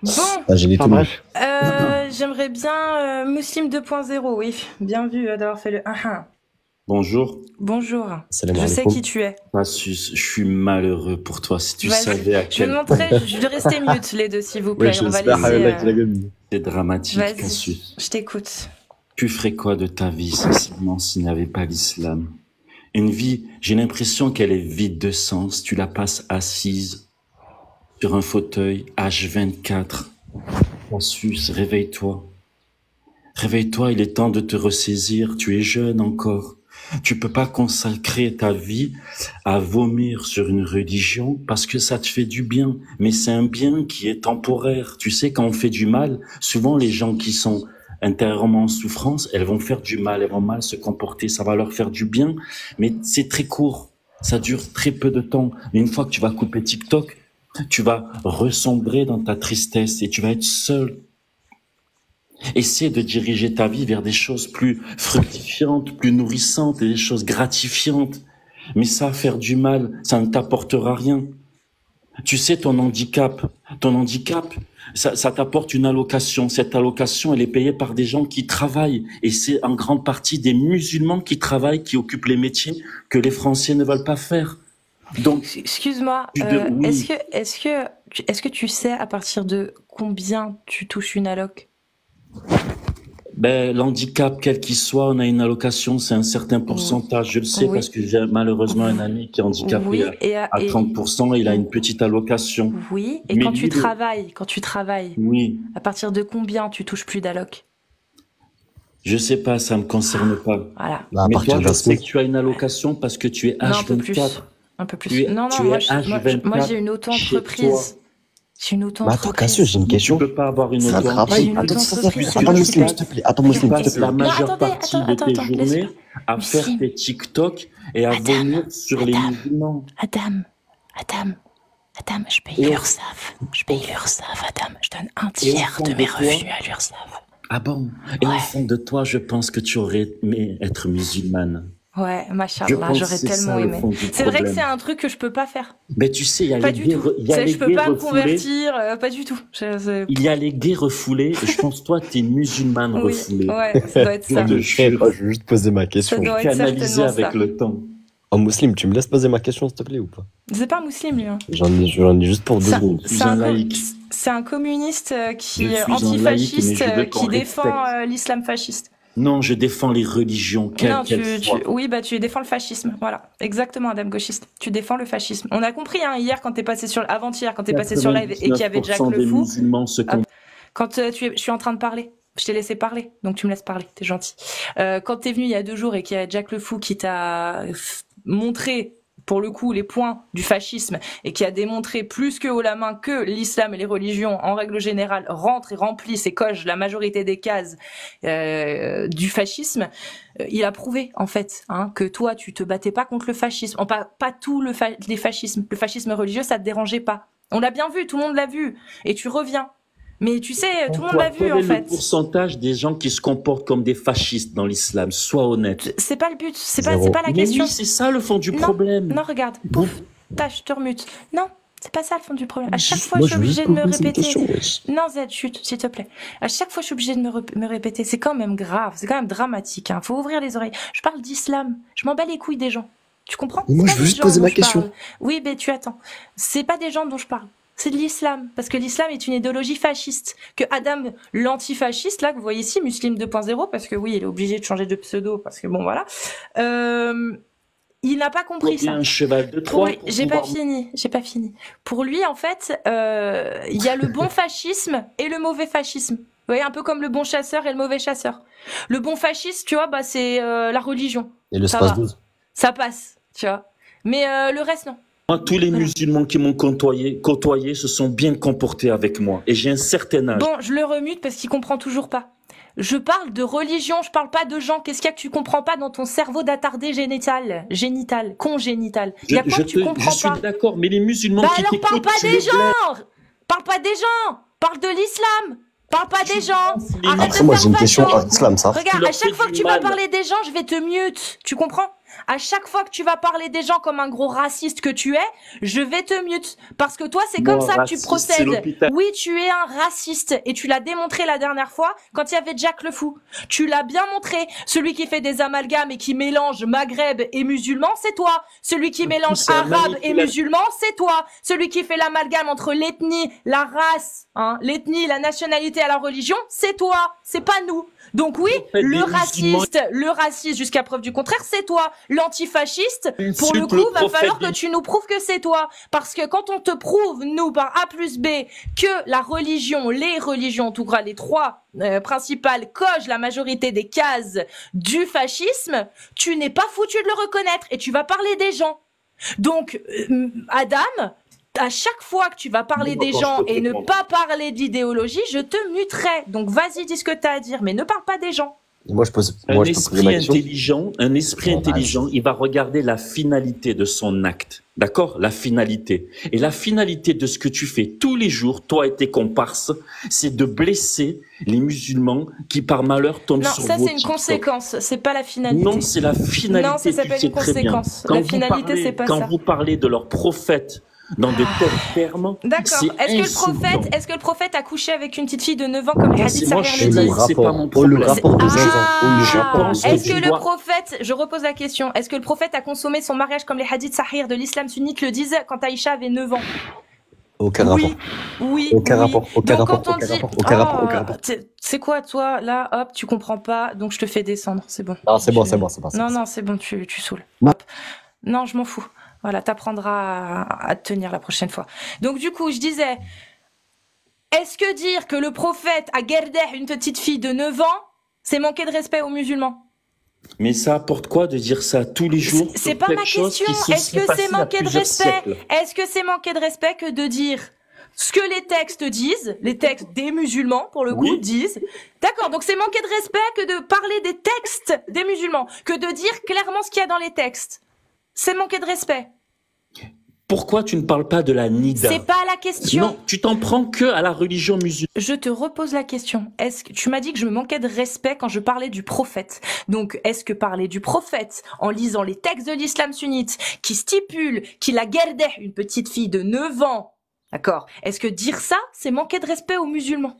Bon, Ah, j'ai les Enfin tout mis. bref. j'aimerais bien Muslim 2.0, oui. Bien vu d'avoir fait le 1. Bonjour. Bonjour. Salam Je sais alaikum. qui tu es. Passus, je suis malheureux pour toi. Si tu Vas-y. savais à Je quel vais point montrer, je vais rester mute les deux, s'il vous plaît. Ouais, On va j'espère laisser. c'est dramatique, Vas-y, Passus. je t'écoute. Tu ferais quoi de ta vie, sincèrement, s'il n'y avait pas l'islam? Une vie, j'ai l'impression qu'elle est vide de sens. Tu la passes assise sur un fauteuil, H24. Passus, réveille-toi. Réveille-toi, il est temps de te ressaisir. Tu es jeune encore. Tu peux pas consacrer ta vie à vomir sur une religion parce que ça te fait du bien. Mais c'est un bien qui est temporaire. Tu sais, quand on fait du mal, souvent les gens qui sont intérieurement en souffrance, elles vont faire du mal, elles vont mal se comporter. Ça va leur faire du bien, mais c'est très court. Ça dure très peu de temps. Mais une fois que tu vas couper TikTok, tu vas ressombrer dans ta tristesse et tu vas être seul. Essaie de diriger ta vie vers des choses plus fructifiantes, plus nourrissantes et des choses gratifiantes. Mais ça, faire du mal, ça ne t'apportera rien. Tu sais, ton handicap, ça t'apporte une allocation. Cette allocation, elle est payée par des gens qui travaillent. Et c'est en grande partie des musulmans qui travaillent, qui occupent les métiers que les Français ne veulent pas faire. Donc, excuse-moi, oui. est-ce que tu sais à partir de combien tu touches une alloc? Ben, l'handicap, quel qu'il soit, on a une allocation, c'est un certain pourcentage. Je le sais parce que j'ai malheureusement un ami qui est handicapé à 30%, il a une petite allocation. Oui, et quand tu travailles, oui. À partir de combien tu touches plus d'alloc? Je sais pas, ça me concerne pas. Voilà. Bah, à Mais partir toi, je d'un sais que SMIC. tu as une allocation parce que tu es H24. Un peu plus. Non, moi j'ai une auto-entreprise. J'ai une auto-entreprise. Mais attends, Cassio, j'ai une question. Tu peux pas avoir une C'est un travail. auto-entreprise. Attends, Muslim, s'il te plaît. Attends, Muslim, s'il te plaît. La majeure partie de tes journées à faire tes TikTok et à vomir sur les musulmans. Adam, je paye l'URSSAF. Adam. Je donne un tiers de mes revenus à l'URSSAF. Ah bon? Et au fond de toi, je pense que tu aurais aimé être musulmane. Ouais, machallah, j'aurais tellement aimé. C'est vrai que c'est un truc que je peux pas faire. Mais tu sais, il y a pas les du tout. Je peux pas me refoulés. convertir, pas du tout. Il y a les gays refoulés. Je pense toi, t'es une musulmane refoulée. Ouais, ça doit être ça. Je vais juste poser ma question. Ça doit Tu être analysé certainement avec ça. le temps. En Muslim, tu me laisses poser ma question, s'il te plaît, ou pas? C'est pas un musulman, lui. Hein. J'en ai juste pour 2 secondes. C'est un communiste qui Je est suis un laïc, antifasciste, mais je veux qu'on qui défend respecte. l'islam fasciste. Non, je défends les religions. Non, tu défends le fascisme. Voilà, exactement, Adam Gauchiste. Tu défends le fascisme. On a compris, hein, hier, quand t'es passé avant-hier, quand t'es passé sur live et qu'il y avait Jack le Fou. Quand je suis en train de parler. Je t'ai laissé parler, donc tu me laisses parler, t'es gentil. Quand t'es venu il y a 2 jours et qu'il y a Jack le Fou qui t'a montré, pour le coup, les points du fascisme et qui a démontré plus que haut la main que l'islam et les religions, en règle générale, rentrent et remplissent et cochent la majorité des cases du fascisme, il a prouvé, en fait, que toi, tu te battais pas contre le fascisme. Pas tout les fascismes. Le fascisme religieux, ça te dérangeait pas. On l'a bien vu, tout le monde l'a vu. Et tu reviens. Mais tu sais, tout le monde l'a vu, en fait. Quel est le pourcentage des gens qui se comportent comme des fascistes dans l'islam? Sois honnête. C'est pas le but, c'est pas la question. Mais oui, c'est ça le fond du problème. Non, regarde, pouf, je te remute. Non, c'est pas ça le fond du problème. À chaque fois, je suis obligée de me répéter. Non, Z, chut, s'il te plaît. À chaque fois, je suis obligée de me répéter. C'est quand même grave, c'est quand même dramatique. Faut ouvrir les oreilles. Je parle d'islam. Je m'en bats les couilles des gens. Tu comprends? Moi, je veux juste poser ma question. Oui, mais tu attends. C'est pas des gens dont je parle. C'est de l'islam, parce que l'islam est une idéologie fasciste. Que Adam, l'antifasciste, là, que vous voyez ici, Muslim 2.0, parce que oui, il est obligé de changer de pseudo, parce que bon, voilà. Il n'a pas compris ça. Un cheval de Troie. J'ai pas fini. Pour lui, en fait, il y a le bon fascisme et le mauvais fascisme. Vous voyez, un peu comme le bon chasseur et le mauvais chasseur. Le bon fasciste, tu vois, c'est la religion. Et le space 12. Ça passe, tu vois. Mais le reste, non. Moi, tous les musulmans qui m'ont côtoyé se sont bien comportés avec moi. Et j'ai un certain âge. Bon, je le remute parce qu'il comprend toujours pas. Je parle de religion, je parle pas de gens. Qu'est-ce qu'il y a que tu comprends pas dans ton cerveau d'attardé congénital? Il y a quoi que tu comprends pas? Je suis d'accord, mais les musulmans qui alors parle pas des gens! Parle pas des gens! Parle de l'islam! Parle pas des gens! Après, moi, j'ai une question en islam, ça. Regarde, à chaque fois que tu vas parler des gens, je vais te mute. Tu comprends? à chaque fois que tu vas parler des gens comme un gros raciste que tu es, je vais te mute. Parce que toi, c'est comme ça que tu procèdes. Oui, tu es un raciste. Et tu l'as démontré la dernière fois quand il y avait Jack le Fou. Tu l'as bien montré. Celui qui fait des amalgames et qui mélange maghreb et musulman, c'est toi. Celui qui mélange arabe et musulman, c'est toi. Celui qui fait l'amalgame entre l'ethnie, la race, hein, l'ethnie, la nationalité à la religion, c'est toi. C'est pas nous. Donc oui, le raciste jusqu'à preuve du contraire, c'est toi. L'antifasciste, pour le coup, va falloir que tu nous prouves que c'est toi. Parce que quand on te prouve, nous, par A plus B, que la religion, les religions, en tout cas les trois principales, cochent la majorité des cases du fascisme, tu n'es pas foutu de le reconnaître et tu vas parler des gens. Donc, Adam, à chaque fois que tu vas parler des gens et ne pas parler d'idéologie, je te muterai. Donc vas-y, dis ce que tu as à dire, mais ne parle pas des gens. Moi, je pose, un esprit intelligent, il va regarder la finalité de son acte. D'accord? La finalité. Et la finalité de ce que tu fais tous les jours, toi et tes comparses, c'est de blesser les musulmans qui, par malheur, tombent sur vos TikTok. Non, ça, c'est une conséquence. C'est pas la finalité. Non, c'est la finalité. Non, ça s'appelle une conséquence. La finalité, c'est pas ça. Quand vous parlez de leur prophète, dans de tels termes. D'accord. Est-ce que le prophète a couché avec une petite fille de 9 ans comme les hadiths Sahih le disent? C'est pas mon problème. Le rapport de 16 ans. Est-ce que le prophète, je repose la question, est-ce que le prophète a consommé son mariage comme les hadiths Sahih de l'islam sunnite le disent quand Aïcha avait 9 ans? Aucun rapport. Oui. Aucun rapport. Aucun rapport. Aucun rapport. C'est quoi, toi, là, hop, tu comprends pas, donc je te fais descendre, c'est bon. Non, c'est bon. Non, c'est bon, tu saoules. Hop. Non, je m'en fous. Voilà, t'apprendras à te tenir la prochaine fois. Donc du coup, je disais, est-ce que dire que le prophète a gardé une petite fille de 9 ans, c'est manquer de respect aux musulmans? Mais ça apporte quoi de dire ça tous les jours? C'est pas ma question. Est-ce que c'est manquer de respect? Est-ce que c'est manquer de respect que de dire ce que les textes disent, les textes des musulmans, pour le coup, disent? D'accord, donc c'est manquer de respect que de parler des textes des musulmans, que de dire clairement ce qu'il y a dans les textes. C'est manquer de respect. Pourquoi tu ne parles pas de la Nida? C'est pas la question. Non, tu t'en prends que à la religion musulmane. Je te repose la question. Est-ce que tu m'as dit que je me manquais de respect quand je parlais du prophète? Donc, est-ce que parler du prophète en lisant les textes de l'islam sunnite qui stipulent qu'il a gardé une petite fille de 9 ans, d'accord? Est-ce que dire ça, c'est manquer de respect aux musulmans?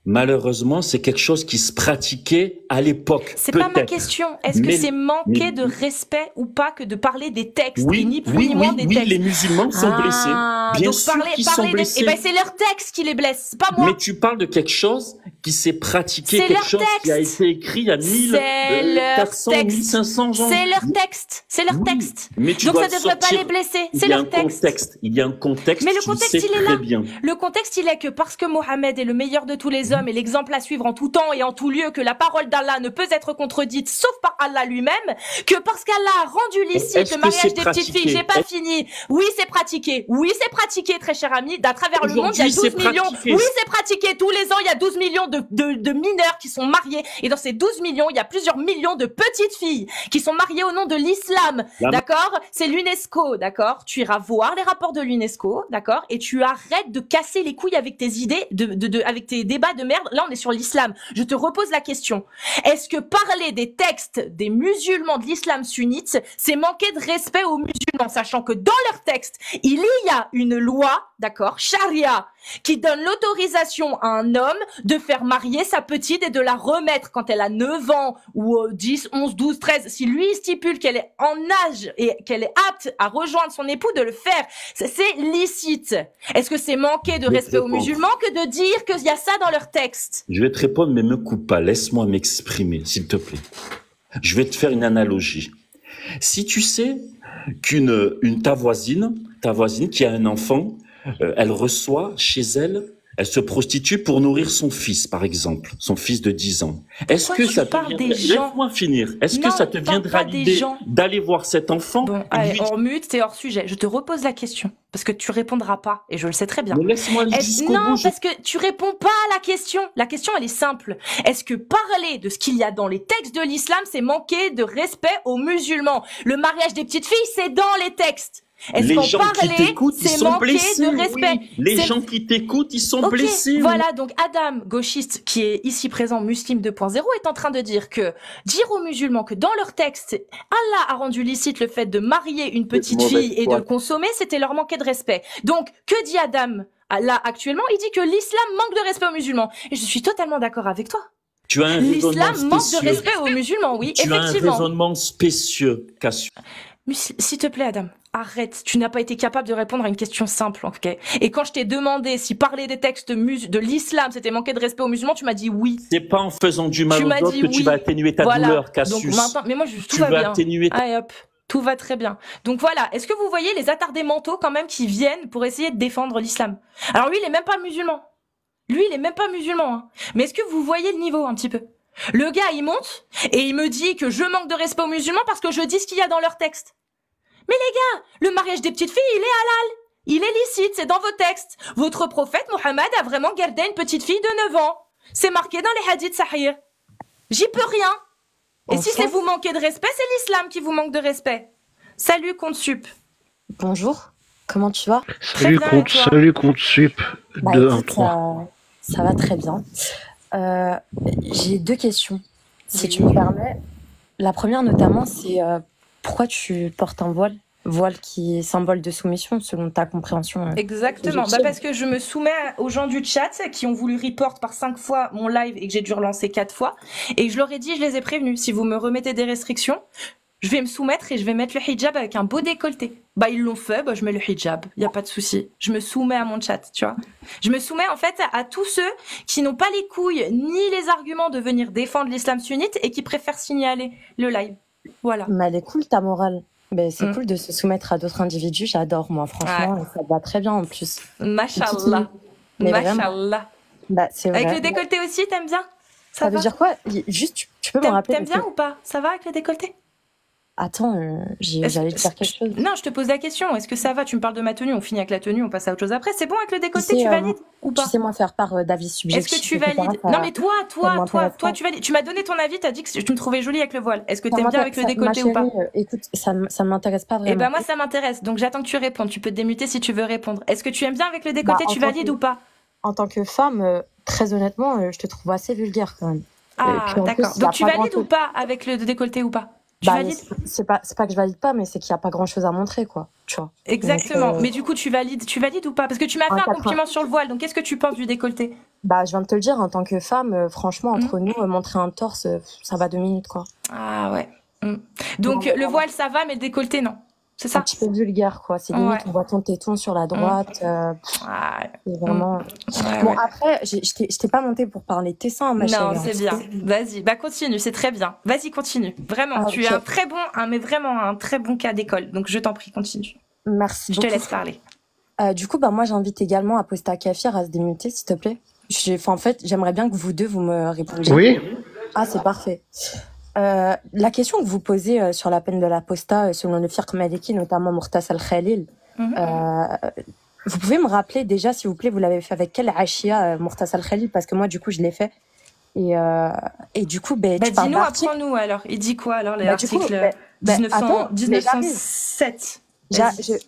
Malheureusement, c'est quelque chose qui se pratiquait à l'époque. C'est pas ma question. Est-ce que c'est manquer de respect ou pas que de parler des textes? Ni plus ni moins des textes. Oui, les musulmans sont blessés. Bien donc sûr qu'ils sont blessés. Eh ben, c'est leur texte qui les blesse, pas moi. Mais tu parles de quelque chose qui s'est pratiqué, quelque chose qui a été écrit il y a 1400, 1500 ans. C'est leur texte. C'est leur texte. Mais tu donc dois ça devrait pas les blesser. C'est leur texte. Il y a un contexte. Mais le contexte, il est là. Bien. Le contexte, il est que parce que Mohammed est le meilleur de tous les hommes et l'exemple à suivre en tout temps et en tout lieu, que la parole d'Allah ne peut être contredite sauf par Allah lui-même, que parce qu'Allah a rendu licite le mariage des petites filles, j'ai pas fini. Oui, c'est pratiqué. Oui, c'est pratiqué, très cher ami. À travers le monde, il y a 12 millions. Oui, c'est pratiqué. Tous les ans, il y a 12 millions de mineurs qui sont mariés. Et dans ces 12 millions, il y a plusieurs millions de petites filles qui sont mariées au nom de l'islam. D'accord? C'est l'UNESCO, d'accord? Tu iras voir les rapports de l'UNESCO, d'accord? Et tu arrêtes de casser les couilles avec tes idées, avec tes débats de merde. Là, on est sur l'islam. Je te repose la question. Est-ce que parler des textes des musulmans de l'islam sunnite, c'est manquer de respect aux musulmans, sachant que dans leurs textes, il y a une loi, d'accord, charia, qui donne l'autorisation à un homme de faire marier sa petite et de la remettre quand elle a 9 ans ou 10, 11, 12, 13. Si lui stipule qu'elle est en âge et qu'elle est apte à rejoindre son époux, de le faire. C'est licite. Est-ce que c'est manquer de respect aux musulmans que de dire qu'il y a ça dans leurs textes? Je vais te répondre, mais me coupe pas. Laisse-moi m'exprimer, s'il te plaît. Je vais te faire une analogie. Si tu sais ta voisine qui a un enfant, elle reçoit chez elle, elle se prostitue pour nourrir son fils, par exemple, son fils de 10 ans. Est-ce que ça te Laisse-moi finir. Est-ce que ça te viendra l'idée d'aller voir cet enfant? Bon, allez, hors mute, t'es hors sujet. Je te repose la question. Parce que tu répondras pas. Et je le sais très bien. Mais laisse-moi aller jusqu'au bout. Non, parce que tu réponds pas à la question. La question, elle est simple. Est-ce que parler de ce qu'il y a dans les textes de l'islam, c'est manquer de respect aux musulmans? Le mariage des petites filles, c'est dans les textes. Est-ce qu'en parler, c'est manquer de respect? Oui. Les gens qui t'écoutent, ils sont blessés. Voilà, donc Adam, gauchiste, qui est ici présent, Muslim 2.0, est en train de dire aux musulmans que dans leur texte, Allah a rendu licite le fait de marier une petite fille et de le consommer, c'était leur manquer de respect. Donc, que dit Adam là actuellement? Il dit que l'islam manque de respect aux musulmans. Et je suis totalement d'accord avec toi. Tu as un l'islam manque de respect aux musulmans, oui, tu effectivement. Tu as un raisonnement spécieux, Cassio. S'il te plaît, Adam, arrête. Tu n'as pas été capable de répondre à une question simple, ok? Et quand je t'ai demandé si parler des textes de l'islam, c'était manquer de respect aux musulmans, tu m'as dit oui. C'est pas en faisant du mal aux autres que tu vas atténuer ta douleur, Cassius. Donc maintenant, mais moi, tout va bien. Allez, hop. Tout va très bien. Donc voilà. Est-ce que vous voyez les attardés mentaux quand même qui viennent pour essayer de défendre l'islam? Alors lui, il est même pas musulman. Hein. Mais est-ce que vous voyez le niveau un petit peu? Le gars, il monte et il me dit que je manque de respect aux musulmans parce que je dis ce qu'il y a dans leur texte. Mais les gars, le mariage des petites filles, il est halal. Il est licite, c'est dans vos textes. Votre prophète, Mohammed, a vraiment gardé une petite fille de 9 ans. C'est marqué dans les hadiths sahih. J'y peux rien. Et si c'est vous manquer de respect, c'est l'islam qui vous manque de respect. Salut, compte sup. Bonjour, comment tu vas? Salut, compte sup. 2, 1, 3. Ça va très bien. J'ai 2 questions, si tu me permets. La première, notamment, c'est pourquoi tu portes un voile qui est symbole de soumission, selon ta compréhension. Exactement, parce que je me soumets aux gens du chat qui ont voulu report par 5 fois mon live et que j'ai dû relancer 4 fois. Et je leur ai dit, je les ai prévenus, si vous me remettez des restrictions, je vais me soumettre et je vais mettre le hijab avec un beau décolleté. Ils l'ont fait, je mets le hijab, y a pas de souci. Je me soumets à mon chat, tu vois. Je me soumets en fait à tous ceux qui n'ont pas les couilles ni les arguments de venir défendre l'islam sunnite et qui préfèrent signaler le live. Voilà. Mais elle est cool ta morale. C'est cool de se soumettre à d'autres individus, j'adore moi, franchement, ça va très bien en plus. Mashallah. Mashallah. C'est vrai. Avec le décolleté aussi, t'aimes bien? Ça veut dire quoi? Juste, tu peux me rappeler? T'aimes bien ou pas? Ça va avec le décolleté? Attends, j'allais te dire quelque chose. Non, je te pose la question. Est-ce que ça va? Tu me parles de ma tenue, on finit avec la tenue, on passe à autre chose après. C'est bon avec le décolleté, tu valides ou pas? Tu sais moi faire part d'avis subjectifs. Est-ce que tu valides? Non mais toi, tu valides. Tu m'as donné ton avis, t'as dit que tu me trouvais jolie avec le voile. Est-ce que t'aimes bien avec le décolleté ou pas? Écoute, ça m'intéresse pas vraiment. Eh ben moi ça m'intéresse, donc j'attends que tu répondes. Tu peux te démuter si tu veux répondre. Est-ce que tu aimes bien avec le décolleté? Tu valides ou pas? En tant que femme, très honnêtement, je te trouve assez vulgaire quand même. Ah d'accord. Donc tu valides ou pas avec le décolleté ou pas? C'est pas que je valide pas, mais c'est qu'il n'y a pas grand chose à montrer, quoi. Tu vois. Exactement. Mais du coup, tu valides ou pas? Parce que tu m'as fait un compliment sur le voile. Donc, qu'est-ce que tu penses du décolleté? Je viens de te le dire, en tant que femme, franchement, entre nous, montrer un torse, ça va 2 minutes, quoi. Ah ouais. Donc, le voile, ça va, mais le décolleté, non. C'est ça? Un petit peu vulgaire, quoi. C'est limite, on voit ton téton sur la droite. C'est vraiment... Bon, après, je t'ai pas monté pour parler de tes seins, ma chérie. Non, c'est bien. Vas-y, continue, c'est très bien. Vas-y, continue. Vraiment, tu es un très bon cas d'école. Donc, je t'en prie, continue. Merci beaucoup. Je te laisse parler. Du coup, moi, j'invite également Aposta Kafir à se démuter, s'il te plaît. En fait, j'aimerais bien que vous deux, vous me répondiez. Oui. Ah, c'est parfait. La question que vous posez sur la peine de l'apostat, selon le fiqh maliki, notamment Mukhtasar al-Khalil, vous pouvez me rappeler déjà, s'il vous plaît, vous l'avez fait avec quel ashia, Mukhtasar al-Khalil, parce que moi, du coup, je l'ai fait. Et du coup, dis-nous, apprends-nous alors. Il dit quoi alors, l'article 1907?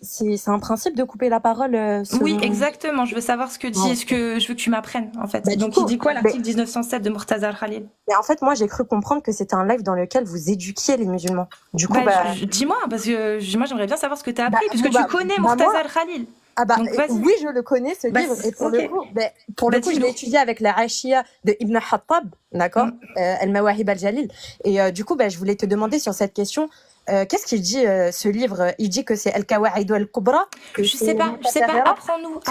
C'est un principe de couper la parole. Oui, exactement. Je veux savoir ce que dit. Je veux que tu m'apprennes, en fait. Donc, il dit quoi, l'article 1907 de Mukhtasar Khalil? En fait, moi, j'ai cru comprendre que c'était un live dans lequel vous éduquiez les musulmans. Du coup, dis-moi, parce que moi, j'aimerais bien savoir ce que tu as appris, puisque tu connais Mukhtasar Khalil. Donc, oui, je le connais, ce livre. Et pour le coup, je l'ai étudié avec la Ashia de Ibn Hattab, d'accord, Al-Mawahib al-Jalil. Et du coup, je voulais te demander sur cette question. Qu'est-ce qu'il dit, ce livre? Il dit que c'est Al-Kawaïd al-Kubra. Je sais pas. Apprends-nous.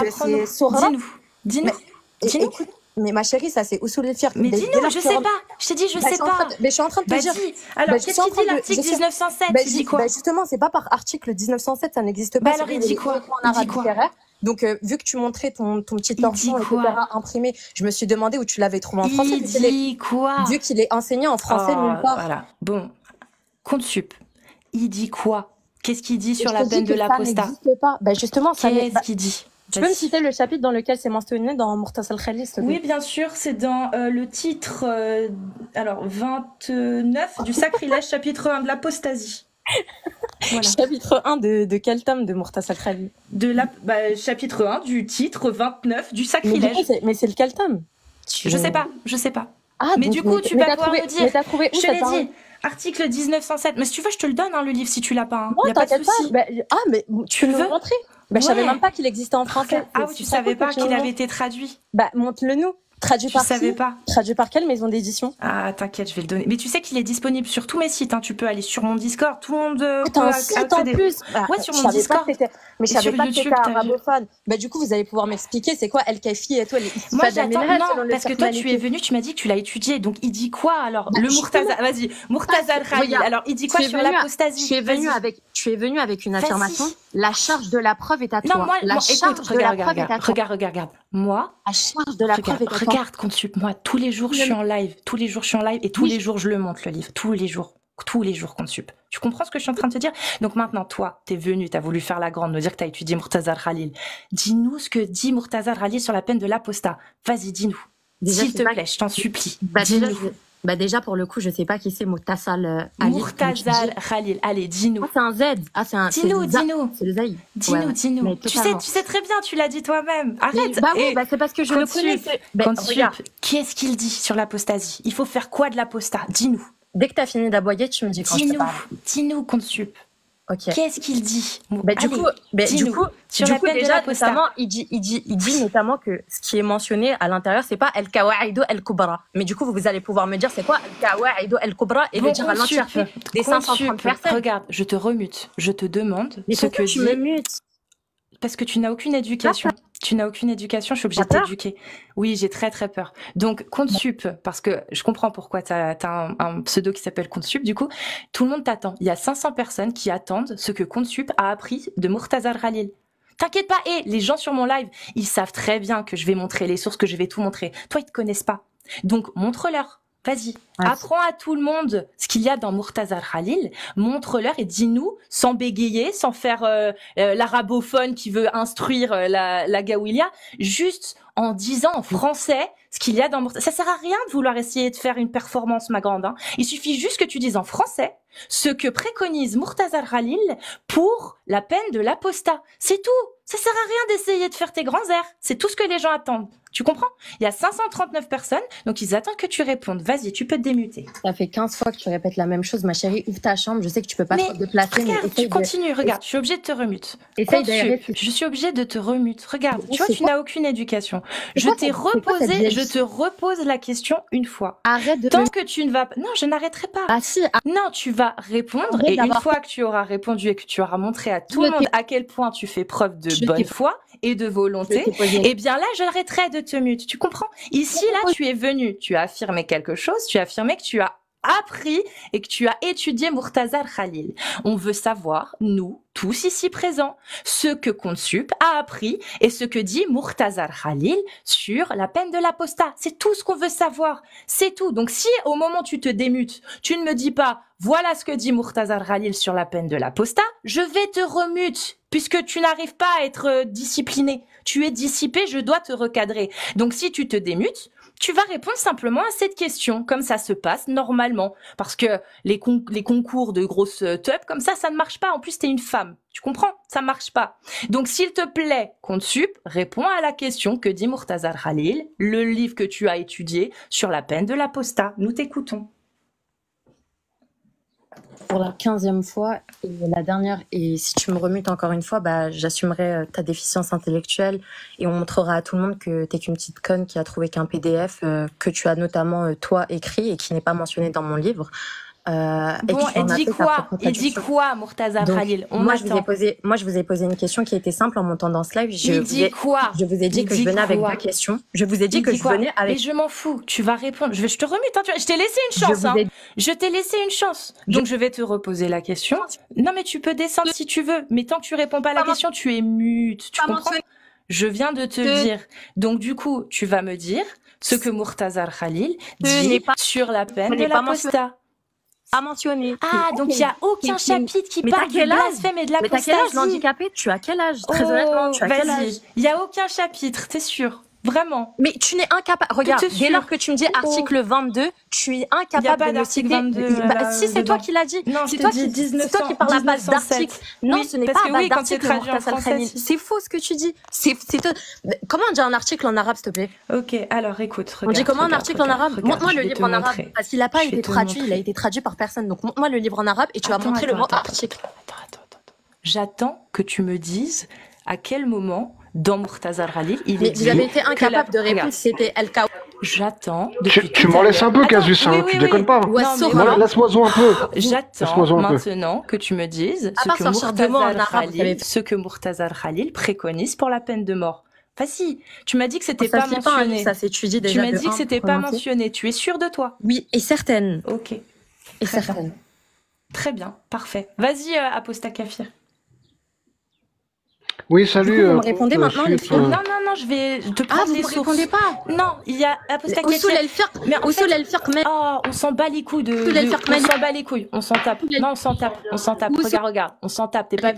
Dis-nous. Écoute, mais ma chérie, ça c'est Usul al-Fiqh. Mais dis-nous, je sais pas. Je t'ai dit, je sais pas. Mais je suis en train de te dire. Alors, qu'est-ce qu'il dit l'article 1907? Il dit quoi? Justement, c'est pas par article 1907, ça n'existe pas. Alors, il dit quoi? En arabe littéraire. Donc, vu que tu montrais ton petit torchon, etc., imprimé, je me suis demandé où tu l'avais trouvé en français. Il dit quoi? Vu qu'il est enseigné en français nulle part. Voilà. Bon, compte sup. Il dit quoi? Qu'est-ce qu'il dit sur la peine de l'apostat? Ça n'existe pas. Justement, qu'est-ce qu'il dit? Tu peux me citer le chapitre dans lequel c'est mentionné dans Mukhtasar al-Khalil? Oui, bien sûr, c'est dans le titre 29 du sacrilège, chapitre 1 de l'apostasie. Voilà. Chapitre 1 de quel tome de Murtasal Khalil? Chapitre 1 du titre 29 du sacrilège. Mais c'est lequel tome? Je sais pas. Ah, mais du coup, tu vas pouvoir me dire. Mais t'as trouvé où? Je te l'ai dit. Article 1907. Mais si tu veux, je te le donne, le livre, si tu l'as pas. Non, y a pas de souci. Mais tu veux montrer? Je savais même pas qu'il existait en français. Ah oui, tu savais pas qu'il avait été traduit? Montre-le nous. Traduit par qui? Je savais pas. Traduit par quelle maison d'édition? Ah, t'inquiète, je vais le donner. Mais tu sais qu'il est disponible sur tous mes sites. Hein. Tu peux aller sur mon Discord. Tout le monde. T'as un site en plus. Ouais, sur mon Discord. Mais je savais pas que c'était arabophone. Du coup, vous allez pouvoir m'expliquer c'est quoi El Kafi et toi. Moi, j'attends. Non, parce que toi, tu es venu, tu m'as dit que tu l'as étudié. Donc, il dit quoi alors? Le Murtaza. Vas-y, Murtaza Khalil. Alors, il dit quoi sur l'apostasie? Tu es venu avec une affirmation. La charge de la preuve est à toi. Non, moi, écoute, regarde. Moi, la charge de la preuve est à toi. Regarde, Consup, moi, tous les jours, je suis en live. Et tous les jours, je le montre, le livre. Tous les jours, Consup. Tu comprends ce que je suis en train de te dire? Donc maintenant, toi, t'es venu, t'as voulu faire la grande, nous dire que t'as étudié Murtaza Khalil. Dis-nous ce que dit Murtaza Khalil sur la peine de l'apostat. Vas-y, dis-nous. S'il te plaît, je t'en supplie. Déjà, pour le coup, je sais pas qui c'est Murtaza Khalil. Allez, dis-nous. Ah, c'est un Z. Dis-nous. C'est le Zaï. Dis-nous. Tu sais très bien, tu l'as dit toi-même. Arrête. C'est parce que je le connais. Qu'est-ce qu'il dit sur l'apostasie? Il faut faire quoi de l'apostat? Dis-nous. Dès que t'as fini d'aboyer, tu me dis quand je te parle. Dis-nous, Consup. Okay. Qu'est-ce qu'il dit? Du coup, déjà, notamment, il dit notamment que ce qui est mentionné à l'intérieur, c'est pas El Kawaïdo El Kubra. Mais du coup, vous allez pouvoir me dire c'est quoi El Kawaïdo El Kubra et le dire à l'entièreté des 530 personnes. Regarde, je te remute. Je te demande ce que tu me mutes. Parce que tu n'as aucune éducation. Je suis obligée de t'éduquer. Oui, j'ai très très peur. Donc, Consup, parce que je comprends pourquoi t'as un pseudo qui s'appelle Consup, du coup, tout le monde t'attend. Il y a 500 personnes qui attendent ce que Consup a appris de Murtaza Khalil. T'inquiète pas, les gens sur mon live, ils savent très bien que je vais montrer les sources, que je vais tout montrer. Toi, ils te connaissent pas. Donc, montre-leur. Vas-y, apprends à tout le monde ce qu'il y a dans Murtaza Khalil, montre-leur et dis-nous, sans bégayer, sans faire l'arabophone qui veut instruire la Gaoulia, juste en disant en français ce qu'il y a dans Murtaza. Ça sert à rien de vouloir essayer de faire une performance, ma grande. Il suffit juste que tu dises en français ce que préconise Murtaza Khalil pour la peine de l'apostat. C'est tout. Ça sert à rien d'essayer de faire tes grands airs. C'est tout ce que les gens attendent. Tu comprends? Il y a 539 personnes, donc ils attendent que tu répondes. Vas-y, tu peux te démuter. Ça fait 15 fois que tu répètes la même chose, ma chérie. Ouvre ta chambre, je sais que tu peux pas te déplacer. Regarde, tu continues, regarde, je suis obligée de te remute. Je suis obligée de te remute. Regarde, tu vois, tu n'as aucune éducation. Je te repose la question une fois. Arrête de... Tant que tu ne vas pas... Non, je n'arrêterai pas. Ah si. Non, tu vas répondre et une fois que tu auras répondu et que tu auras montré à tout le monde à quel point tu fais preuve de bonne foi et de volonté, eh bien là, j'arrêterai de te mute. Tu comprends? Ici, là, tu es venu, tu as affirmé quelque chose, tu as affirmé que tu as appris et que tu as étudié Murtaza Khalil. On veut savoir, nous, tous ici présents, ce que Consup a appris et ce que dit Murtaza Khalil sur la peine de l'apostat. C'est tout ce qu'on veut savoir. C'est tout. Donc si au moment où tu te démutes, tu ne me dis pas voilà ce que dit Murtaza Khalil sur la peine de l'apostat, je vais te remute puisque tu n'arrives pas à être discipliné. Tu es dissipé, je dois te recadrer. Donc si tu te démutes, tu vas répondre simplement à cette question, comme ça se passe normalement. Parce que les concours de grosses teubs, comme ça ne marche pas. En plus, t'es une femme. Tu comprends? Ça marche pas. Donc, s'il te plaît, Consup, réponds à la question que dit Murtaza Khalil, le livre que tu as étudié sur la peine de l'apostat. Nous t'écoutons. Pour la 15e fois et la dernière, et si tu me remutes encore une fois, j'assumerai ta déficience intellectuelle et on montrera à tout le monde que t'es qu'une petite conne qui a trouvé qu'un PDF que tu as notamment toi écrit et qui n'est pas mentionné dans mon livre. Il dit quoi, Murtaza Khalil? Moi, je vous ai posé une question qui était simple en montant dans ce live. Il dit quoi? Je vous ai dit que je venais avec deux questions. Je vous ai dit que je venais avec... Mais je m'en fous. Tu vas répondre. Je te remute. Je t'ai laissé une chance. Je t'ai laissé une chance. Donc, je vais te reposer la question. Non, mais tu peux descendre si tu veux. Mais tant que tu réponds pas à la question, tu es mute. Tu comprends? Je viens de te dire. Donc, du coup, tu vas me dire ce que Murtaza Khalil dit sur la peine de l'apostat. À mentionner. Ah, donc il n'y a aucun chapitre qui parle du blasphème et de l'apostasie. Mais t'as quel âge, handicapé? Tu as quel âge? Très honnêtement, tu as quel âge? Il n'y a aucun chapitre, t'es sûr? Vraiment. Mais tu n'es incapable. Regarde, dès lors que tu me dis article 22, tu es incapable de me citer. 22, si c'est toi qui l'as dit. Non, c'est toi qui parles à base d'article. Non, ce n'est pas à base d'article. C'est faux ce que tu dis. Comment on dit un article en arabe, s'il te plaît? Ok, alors écoute. On dit comment un article en arabe? Montre-moi le livre en arabe. Parce qu'il n'a pas été traduit, il a été traduit par personne. Donc montre-moi le livre en arabe et tu vas montrer le mot article. Attends. J'attends que tu me dises à quel moment, dans Murtaza Al-Khalil, il est dit... Vous avez été incapable de répondre, c'était El-Kaou. J'attends... Tu m'en laisses un peu, Casus, hein, tu déconnes pas. Laisse-moi jouer un peu. J'attends maintenant que tu me dises ce que Murtaza Al-Khalil préconise pour la peine de mort. Enfin si, tu m'as dit que c'était pas mentionné. Ça s'étudie déjà. Tu m'as dit que c'était pas mentionné. Tu es sûre de toi? Oui, et certaine. Ok. Et certaine. Très bien, parfait. Vas-y, Aposta Kafir. Oui, salut. Vous me répondez maintenant, les filles? Non, je vais te prendre les sources. Vous ne répondez pas? Non, il y a Aposta Kafir. Mais en fait... on s'en bat les couilles on s'en bat les couilles. On s'en tape. Non, on s'en tape. Regarde. On s'en tape. T'es pas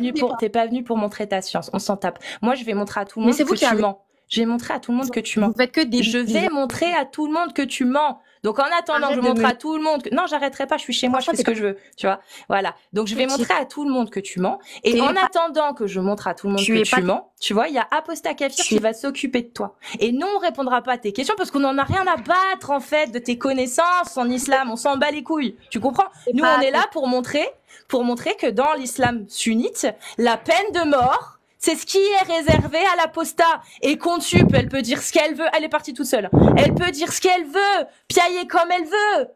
venu pour montrer ta science. On s'en tape. Moi, je vais montrer à tout le monde que tu mens. Je vais montrer à tout le monde que tu mens. Je vais montrer à tout le monde que tu mens. Donc, en attendant, je montre à tout le monde que... Non, j'arrêterai pas, je suis chez moi, je fais ce que je veux, tu vois. Voilà. Donc, je vais montrer à tout le monde que tu mens. Et en attendant que je montre à tout le monde que tu mens, tu vois, il y a Aposta Kafir qui va s'occuper de toi. Et nous, on répondra pas à tes questions parce qu'on en a rien à battre, en fait, de tes connaissances en islam. On s'en bat les couilles. Tu comprends? Nous, on est là pour montrer que dans l'islam sunnite, la peine de mort, c'est ce qui est réservé à l'aposta. Et Consup, elle peut dire ce qu'elle veut. Elle est partie toute seule. Elle peut dire ce qu'elle veut. Piailler comme elle veut.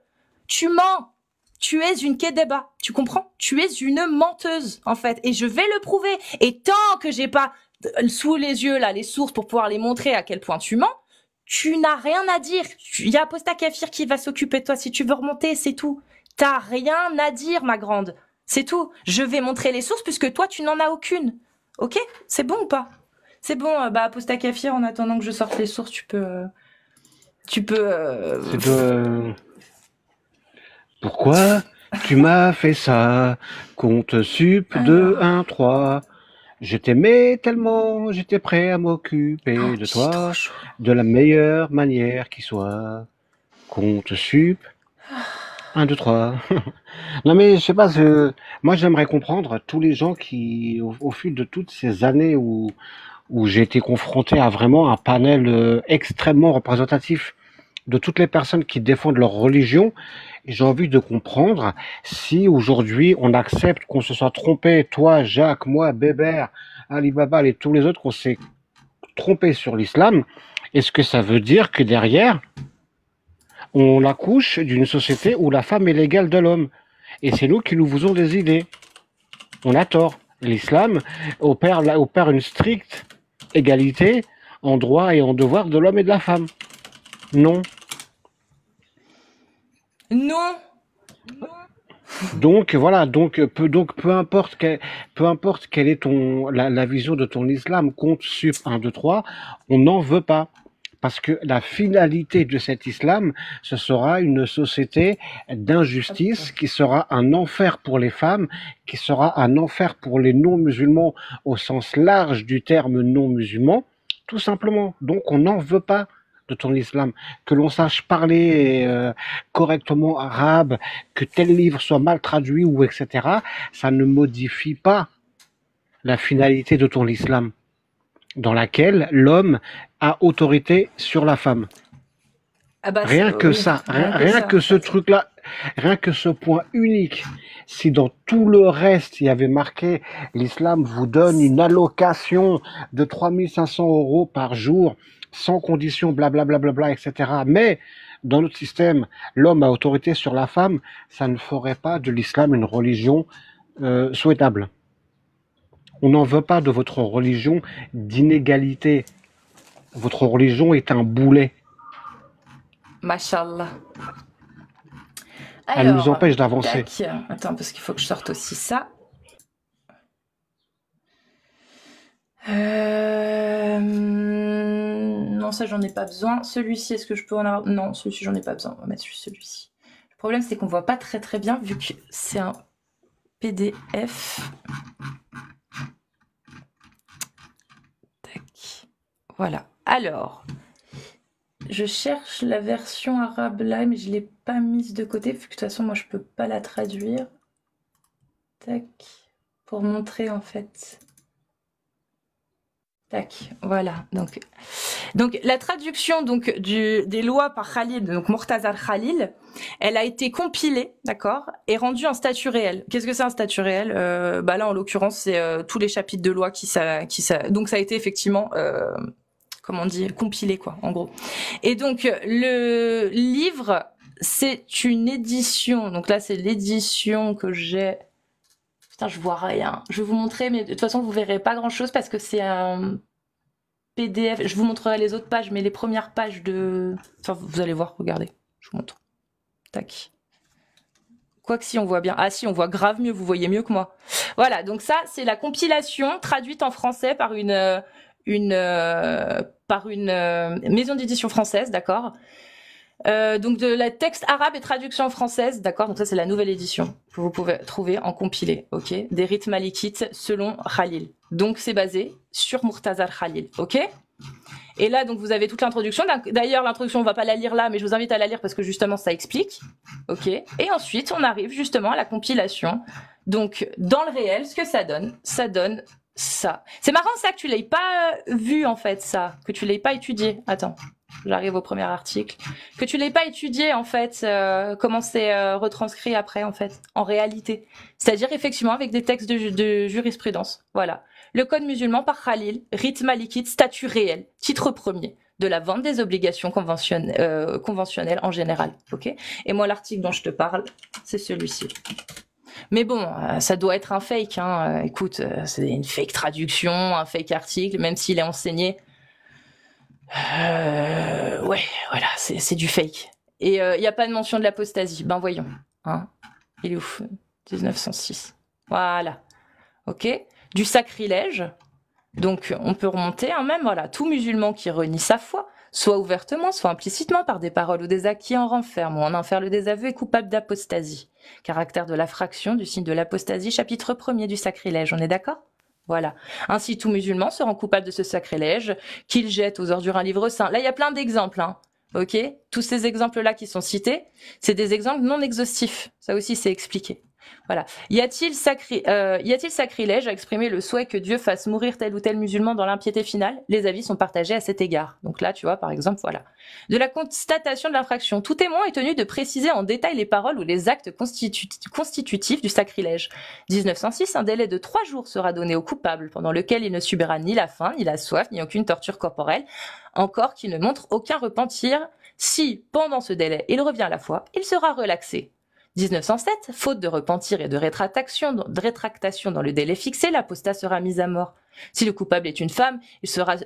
Tu mens. Tu es une kedeba. Tu comprends? Tu es une menteuse, en fait. Et je vais le prouver. Et tant que j'ai pas sous les yeux, là, les sources pour pouvoir les montrer à quel point tu mens, tu n'as rien à dire. Il y a Aposta Kafir qui va s'occuper de toi. Si tu veux remonter, c'est tout. T'as rien à dire, ma grande. C'est tout. Je vais montrer les sources puisque toi, tu n'en as aucune. Ok, c'est bon ou pas? C'est bon, Aposta Kafir, en attendant que je sorte les sources, tu peux... Pourquoi tu m'as fait ça? Compte sup 2, 1, 3. Je t'aimais tellement, j'étais prêt à m'occuper de toi de la meilleure manière qui soit. Compte sup 1, 2, 3. Non mais je sais pas, moi j'aimerais comprendre tous les gens qui, au fil de toutes ces années où j'ai été confronté à vraiment un panel extrêmement représentatif de toutes les personnes qui défendent leur religion, et j'ai envie de comprendre si aujourd'hui on accepte qu'on se soit trompé, toi, Jacques, moi, Bébert, Ali Baba et tous les autres, qu'on s'est trompé sur l'islam. Est-ce que ça veut dire que derrière on accouche d'une société où la femme est l'égale de l'homme? Et c'est nous qui nous faisons des idées. On a tort. L'islam opère une stricte égalité en droit et en devoir de l'homme et de la femme. Non. Non. Donc voilà, peu importe quelle est la vision de ton islam, compte sup 1, 2, 3, on n'en veut pas. Parce que la finalité de cet islam, ce sera une société d'injustice qui sera un enfer pour les femmes, qui sera un enfer pour les non-musulmans au sens large du terme non-musulman, tout simplement. Donc on n'en veut pas de ton islam. Que l'on sache parler correctement arabe, que tel livre soit mal traduit ou etc., ça ne modifie pas la finalité de ton islam, dans laquelle l'homme a autorité sur la femme. Rien que ça, rien que ce truc-là, rien que ce point unique. Si dans tout le reste, il y avait marqué l'islam vous donne une allocation de 3 500 € par jour, sans condition, blablabla, etc. Mais dans notre système, l'homme a autorité sur la femme, ça ne ferait pas de l'islam une religion souhaitable. On n'en veut pas de votre religion d'inégalité. Votre religion est un boulet. Mashallah. Elle nous empêche d'avancer. Attends, parce qu'il faut que je sorte aussi ça. Non, ça, j'en ai pas besoin. Celui-ci, est-ce que je peux en avoir? Non, celui-ci, j'en ai pas besoin. On va mettre celui-ci. Le problème, c'est qu'on voit pas très très bien vu que c'est un PDF. Tac. Voilà. Alors, je cherche la version arabe là, mais je ne l'ai pas mise de côté, vu que de toute façon, moi, je peux pas la traduire. Tac, pour montrer en fait. Tac, voilà. Donc la traduction des lois par Khalil, donc Mortazar Khalil, elle a été compilée, d'accord, et rendue en statut réel. Qu'est-ce que c'est un statut réel? Là, en l'occurrence, c'est tous les chapitres de loi donc ça a été effectivement, comment on dit, compilé, quoi, en gros. Et donc le livre, c'est une édition. Donc là, c'est l'édition que j'ai. Putain, je vois rien. Je vais vous montrer, mais de toute façon, vous verrez pas grand-chose parce que c'est un PDF. Je vous montrerai les autres pages, mais les premières pages de... Enfin, vous allez voir, regardez. Je vous montre. Tac. Quoique si, on voit bien. Ah si, on voit grave mieux, vous voyez mieux que moi. Voilà, donc ça, c'est la compilation traduite en français par une maison d'édition française, d'accord. Donc de la texte arabe et traduction française, d'accord. Donc ça c'est la nouvelle édition que vous pouvez trouver en compilé, ok. Des rites malikites selon Khalil. Donc c'est basé sur Mortazar Khalil, ok. Et là donc vous avez toute l'introduction. D'ailleurs l'introduction on va pas la lire là, mais je vous invite à la lire parce que justement ça explique, ok. Et ensuite on arrive justement à la compilation. Donc dans le réel, ce que ça donne ça. C'est marrant ça que tu l'aies pas vu en fait, ça, que tu l'aies pas étudié. Attends. J'arrive au premier article. Que tu l'aies pas étudié, en fait, comment c'est retranscrit après, en fait, en réalité. C'est-à-dire, effectivement, avec des textes de jurisprudence. Voilà. Le code musulman par Khalil, rite malikite, statut réel, titre premier, de la vente des obligations conventionnelles en général. Ok. Et moi, l'article dont je te parle, c'est celui-ci. Mais bon, ça doit être un fake, hein. Écoute, c'est une fake traduction, un fake article, même s'il est enseigné. Ouais, voilà, c'est du fake. Et il n'y a pas de mention de l'apostasie. Ben voyons. Hein, il est ouf. 1906. Voilà. Ok. Du sacrilège. Donc on peut remonter même. Voilà. Tout musulman qui renie sa foi, soit ouvertement, soit implicitement, par des paroles ou des actes qui en renferment ou en infèrent le désaveu, est coupable d'apostasie. Caractère de la fraction du signe de l'apostasie, chapitre 1er du sacrilège. On est d'accord? Voilà. Ainsi, tout musulman se rend coupable de ce sacrilège, qu'il jette aux ordures un livre saint. Là, il y a plein d'exemples, hein. Ok? Tous ces exemples-là qui sont cités, c'est des exemples non exhaustifs. Ça aussi, c'est expliqué. Voilà. Y a-t-il sacrilège à exprimer le souhait que Dieu fasse mourir tel ou tel musulman dans l'impiété finale? Les avis sont partagés à cet égard. Donc là, tu vois, par exemple, voilà. De la constatation de l'infraction. Tout témoin est tenu de préciser en détail les paroles ou les actes constitutifs du sacrilège. 1906, un délai de 3 jours sera donné au coupable, pendant lequel il ne subira ni la faim, ni la soif, ni aucune torture corporelle, encore qu'il ne montre aucun repentir. Si, pendant ce délai, il revient à la foi, il sera relaxé. 1907, faute de repentir et de rétractation dans le délai fixé, l'apostat sera mis à mort. Si le coupable est une femme, il sera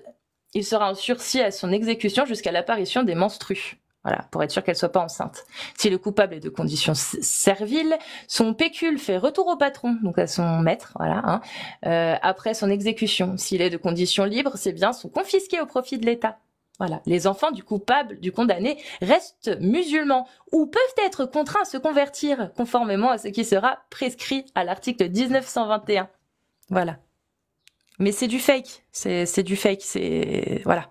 en sursis à son exécution jusqu'à l'apparition des menstrues. Voilà, pour être sûr qu'elle soit pas enceinte. Si le coupable est de condition servile, son pécule fait retour au patron, donc à son maître, voilà, après son exécution. S'il est de condition libre, ses biens sont confisqués au profit de l'État. Voilà. Les enfants du coupable, du condamné, restent musulmans ou peuvent être contraints à se convertir conformément à ce qui sera prescrit à l'article 1921. Voilà. Mais c'est du fake. C'est du fake. Voilà.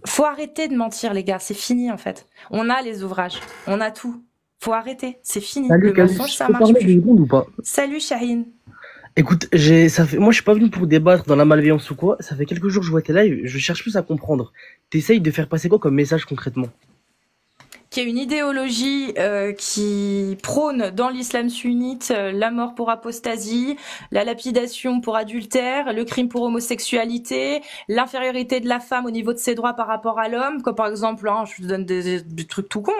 Faut arrêter de mentir, les gars. C'est fini, en fait. On a les ouvrages. On a tout. Faut arrêter. C'est fini. Salut, le mensonge, ça marche plus. Ou pas? Salut, Shaheen. Écoute, moi je suis pas venu pour débattre dans la malveillance ou quoi, ça fait quelques jours que je vois tes lives, je cherche plus à comprendre. T'essayes de faire passer quoi comme message concrètement? Qu'il y a une idéologie qui prône dans l'islam sunnite la mort pour apostasie, la lapidation pour adultère, le crime pour homosexualité, l'infériorité de la femme au niveau de ses droits par rapport à l'homme, comme par exemple, je vous donne des trucs tout cons,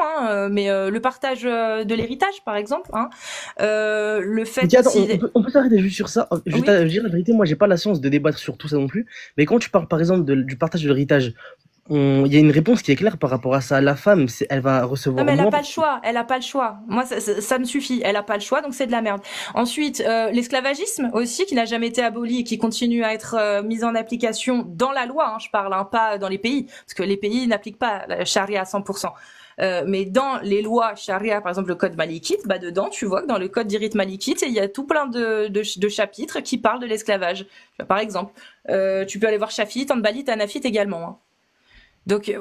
mais le partage de l'héritage par exemple, le fait okay, attends, on peut s'arrêter juste sur ça. Je vais dire la vérité, moi j'ai pas la science de débattre sur tout ça non plus, mais quand tu parles par exemple du partage de l'héritage, il y a une réponse qui est claire par rapport à ça. La femme, elle va recevoir. Non, mais elle a pas le choix. Elle a pas le choix. Moi, ça me suffit. Elle a pas le choix, donc c'est de la merde. Ensuite, l'esclavagisme aussi, qui n'a jamais été aboli et qui continue à être mis en application dans la loi. Je parle, pas dans les pays, parce que les pays n'appliquent pas la charia à 100%. Mais dans les lois charia, par exemple le code malikite, dedans tu vois que dans le code d'Irit malikite, il y a tout plein de chapitres qui parlent de l'esclavage. Par exemple, tu peux aller voir Shafit, Hanbalit, Hanafit également. Donc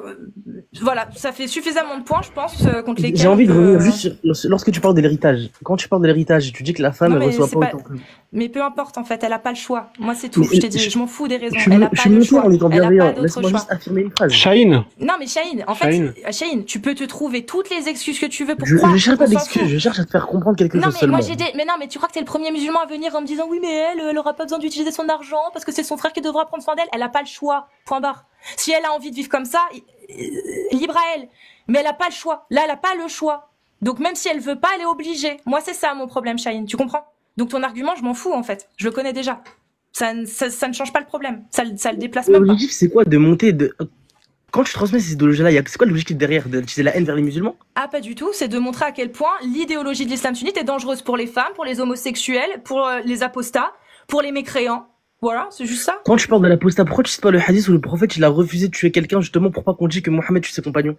voilà, ça fait suffisamment de points, je pense, contre lesquels. J'ai envie de revenir juste sur, lorsque tu parles de l'héritage. Quand tu parles de l'héritage, tu dis que la femme, elle reçoit pas autant que... Mais peu importe, en fait, elle a pas le choix. Moi, c'est tout. Je t'ai dit, je m'en fous des raisons. Je suis monté en étant bienveillant. Laisse-moi juste affirmer une phrase. Chahine. Non, mais Chahine, en fait, Chahine, tu peux te trouver toutes les excuses que tu veux pour croire. Je cherche pas d'excuses, je cherche à te faire comprendre quelque chose seulement. Mais non, mais tu crois que t'es le premier musulman à venir en me disant oui, mais elle aura pas besoin d'utiliser son argent parce que c'est son frère qui devra prendre soin d'elle. Elle a pas le choix. Point barre. Si elle a envie de vivre comme ça, libre à elle. Mais elle a pas le choix. Là, elle a pas le choix. Donc même si elle veut pas, elle est obligée. Moi, c'est ça mon problème, Chahine. Tu comprends? Donc ton argument, je m'en fous en fait. Je le connais déjà. Ça ne change pas le problème. Ça le déplace même pas. L'objectif, c'est quoi de monter de... Quand tu transmets ces idéologies-là, c'est quoi l'objectif derrière? D'utiliser la haine vers les musulmans? Ah, pas du tout. C'est de montrer à quel point l'idéologie de l'islam sunnite est dangereuse pour les femmes, pour les homosexuels, pour les apostats, pour les mécréants. Voilà, c'est juste ça. Quand tu parles de l'apostat, pourquoi tu cites pas le hadith où le prophète il a refusé de tuer quelqu'un justement pour pas qu'on dise que Mohammed tue ses compagnons?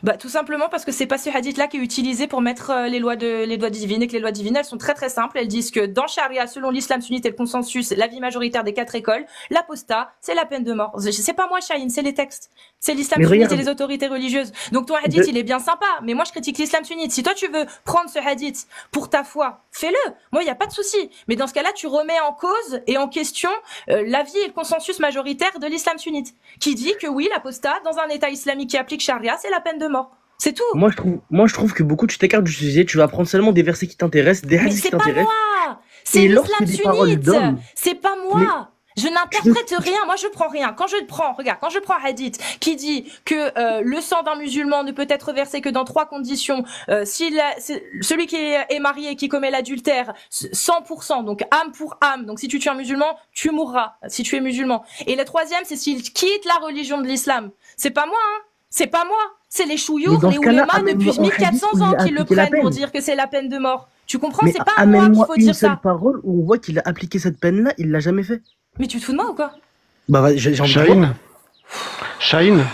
Bah tout simplement parce que c'est pas ce hadith-là qui est utilisé pour mettre les lois divines, et que les lois divines elles sont très très simples. Elles disent que dans Charia, selon l'islam sunnite et le consensus, l'avis majoritaire des 4 écoles, l'apostat c'est la peine de mort. C'est pas moi, Chahine, c'est les textes, c'est l'islam sunnite et les autorités religieuses. Donc ton hadith il est bien sympa, mais moi je critique l'islam sunnite. Si toi tu veux prendre ce hadith pour ta foi, fais-le. Moi il y a pas de souci. Mais dans ce cas-là, tu remets en cause et en question l'avis et le consensus majoritaire de l'islam sunnite, qui dit que oui, l'apostat dans un État islamique qui applique Charia, c'est la peine de mort. C'est tout. Moi je trouve que beaucoup tu t'écartes du sujet, tu vas prendre seulement des versets qui t'intéressent, des hadiths qui t'intéressent. Mais c'est pas moi. C'est l'islam sunnite. C'est pas moi. Je n'interprète rien, moi je prends rien. Quand je prends un hadith qui dit que le sang d'un musulman ne peut être versé que dans 3 conditions, celui qui est marié et qui commet l'adultère, 100%, donc âme pour âme, donc si tu tues un musulman, tu mourras, si tu es musulman. Et la 3e, c'est s'il quitte la religion de l'islam. C'est pas moi, hein. C'est pas moi, c'est les chouyours, les oulémas depuis 1400 ans qui le prennent pour dire que c'est la peine de mort. Tu comprends? C'est pas à moi qu'il faut dire ça. Une seule parole où on voit qu'il a appliqué cette peine-là, il l'a jamais fait. Mais tu te fous de moi ou quoi? Bah j'ai envie de voir. Chahine.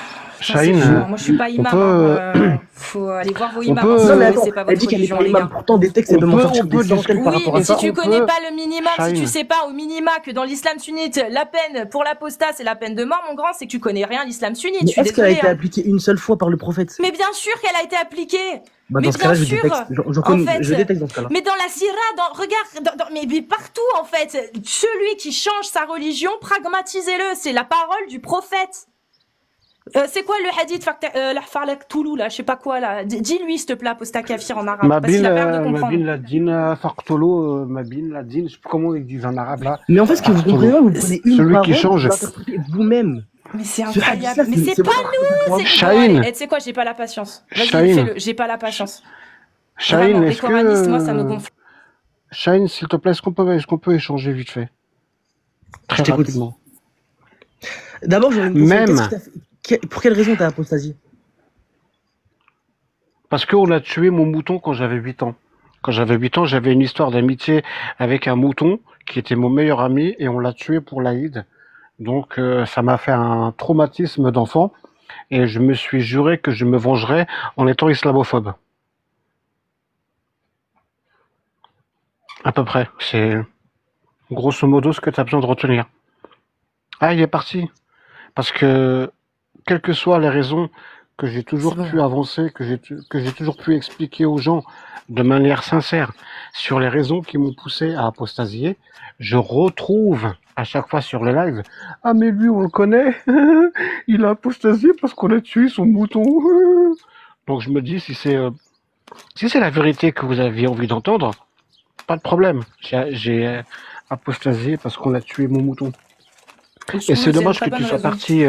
Moi je suis pas imam, faut aller voir vos imams. Non mais attends, elle dit qu'elle est pas imam, pourtant des textes elle peut m'en sortir des centaines par rapport à ça. Si tu connais pas le minimum, si tu sais pas au minima que dans l'islam sunnite, la peine pour l'apostat c'est la peine de mort, mon grand, c'est que tu connais rien l'islam sunnite. Est-ce qu'elle a été appliquée une seule fois par le prophète? Mais bien sûr qu'elle a été appliquée. Bah dans ce cas-là, je déteste dans ce cas-là. Mais dans la sira, regarde, mais partout en fait, celui qui change sa religion, pragmatisez-le, c'est la parole du prophète. C'est quoi le hadith Farlak Toulou là, je sais pas quoi là. Dis-lui s'il te plaît, apostat kafir en arabe. Parce qu'il a peur de comprendre. Mabin Ladin Fartolo, Mabin Ladin, je sais pas comment ils disent en arabe là. Mais en fait, ce que vous comprenez, vous prenez une celui parole, qui change. vous l'interprétez vous-même. Mais c'est incroyable. Mais c'est pas nous. Chahine. Tu sais quoi, j'ai pas la patience. Vas-y, fais-le. J'ai pas la patience. Chahine, est-ce que moi ça me gonfle. Chahine, s'il te plaît, est-ce qu'on peut échanger vite fait? Très rapidement. D'abord, j'aurais une question. Pour quelle raison t'as apostasié? Parce qu'on a tué mon mouton quand j'avais 8 ans. Quand j'avais 8 ans, j'avais une histoire d'amitié avec un mouton qui était mon meilleur ami et on l'a tué pour l'Aïd. Donc ça m'a fait un traumatisme d'enfant et je me suis juré que je me vengerais en étant islamophobe. À peu près. C'est grosso modo ce que tu as besoin de retenir. Ah, il est parti. Parce que quelles que soient les raisons que j'ai toujours pu avancer, que j'ai toujours pu expliquer aux gens de manière sincère sur les raisons qui m'ont poussé à apostasier, je retrouve à chaque fois sur les lives, ah mais lui on le connaît, il a apostasié parce qu'on a tué son mouton. Donc je me dis si c'est la vérité que vous aviez envie d'entendre, pas de problème. J'ai apostasié parce qu'on a tué mon mouton. Et c'est dommage que tu sois parti.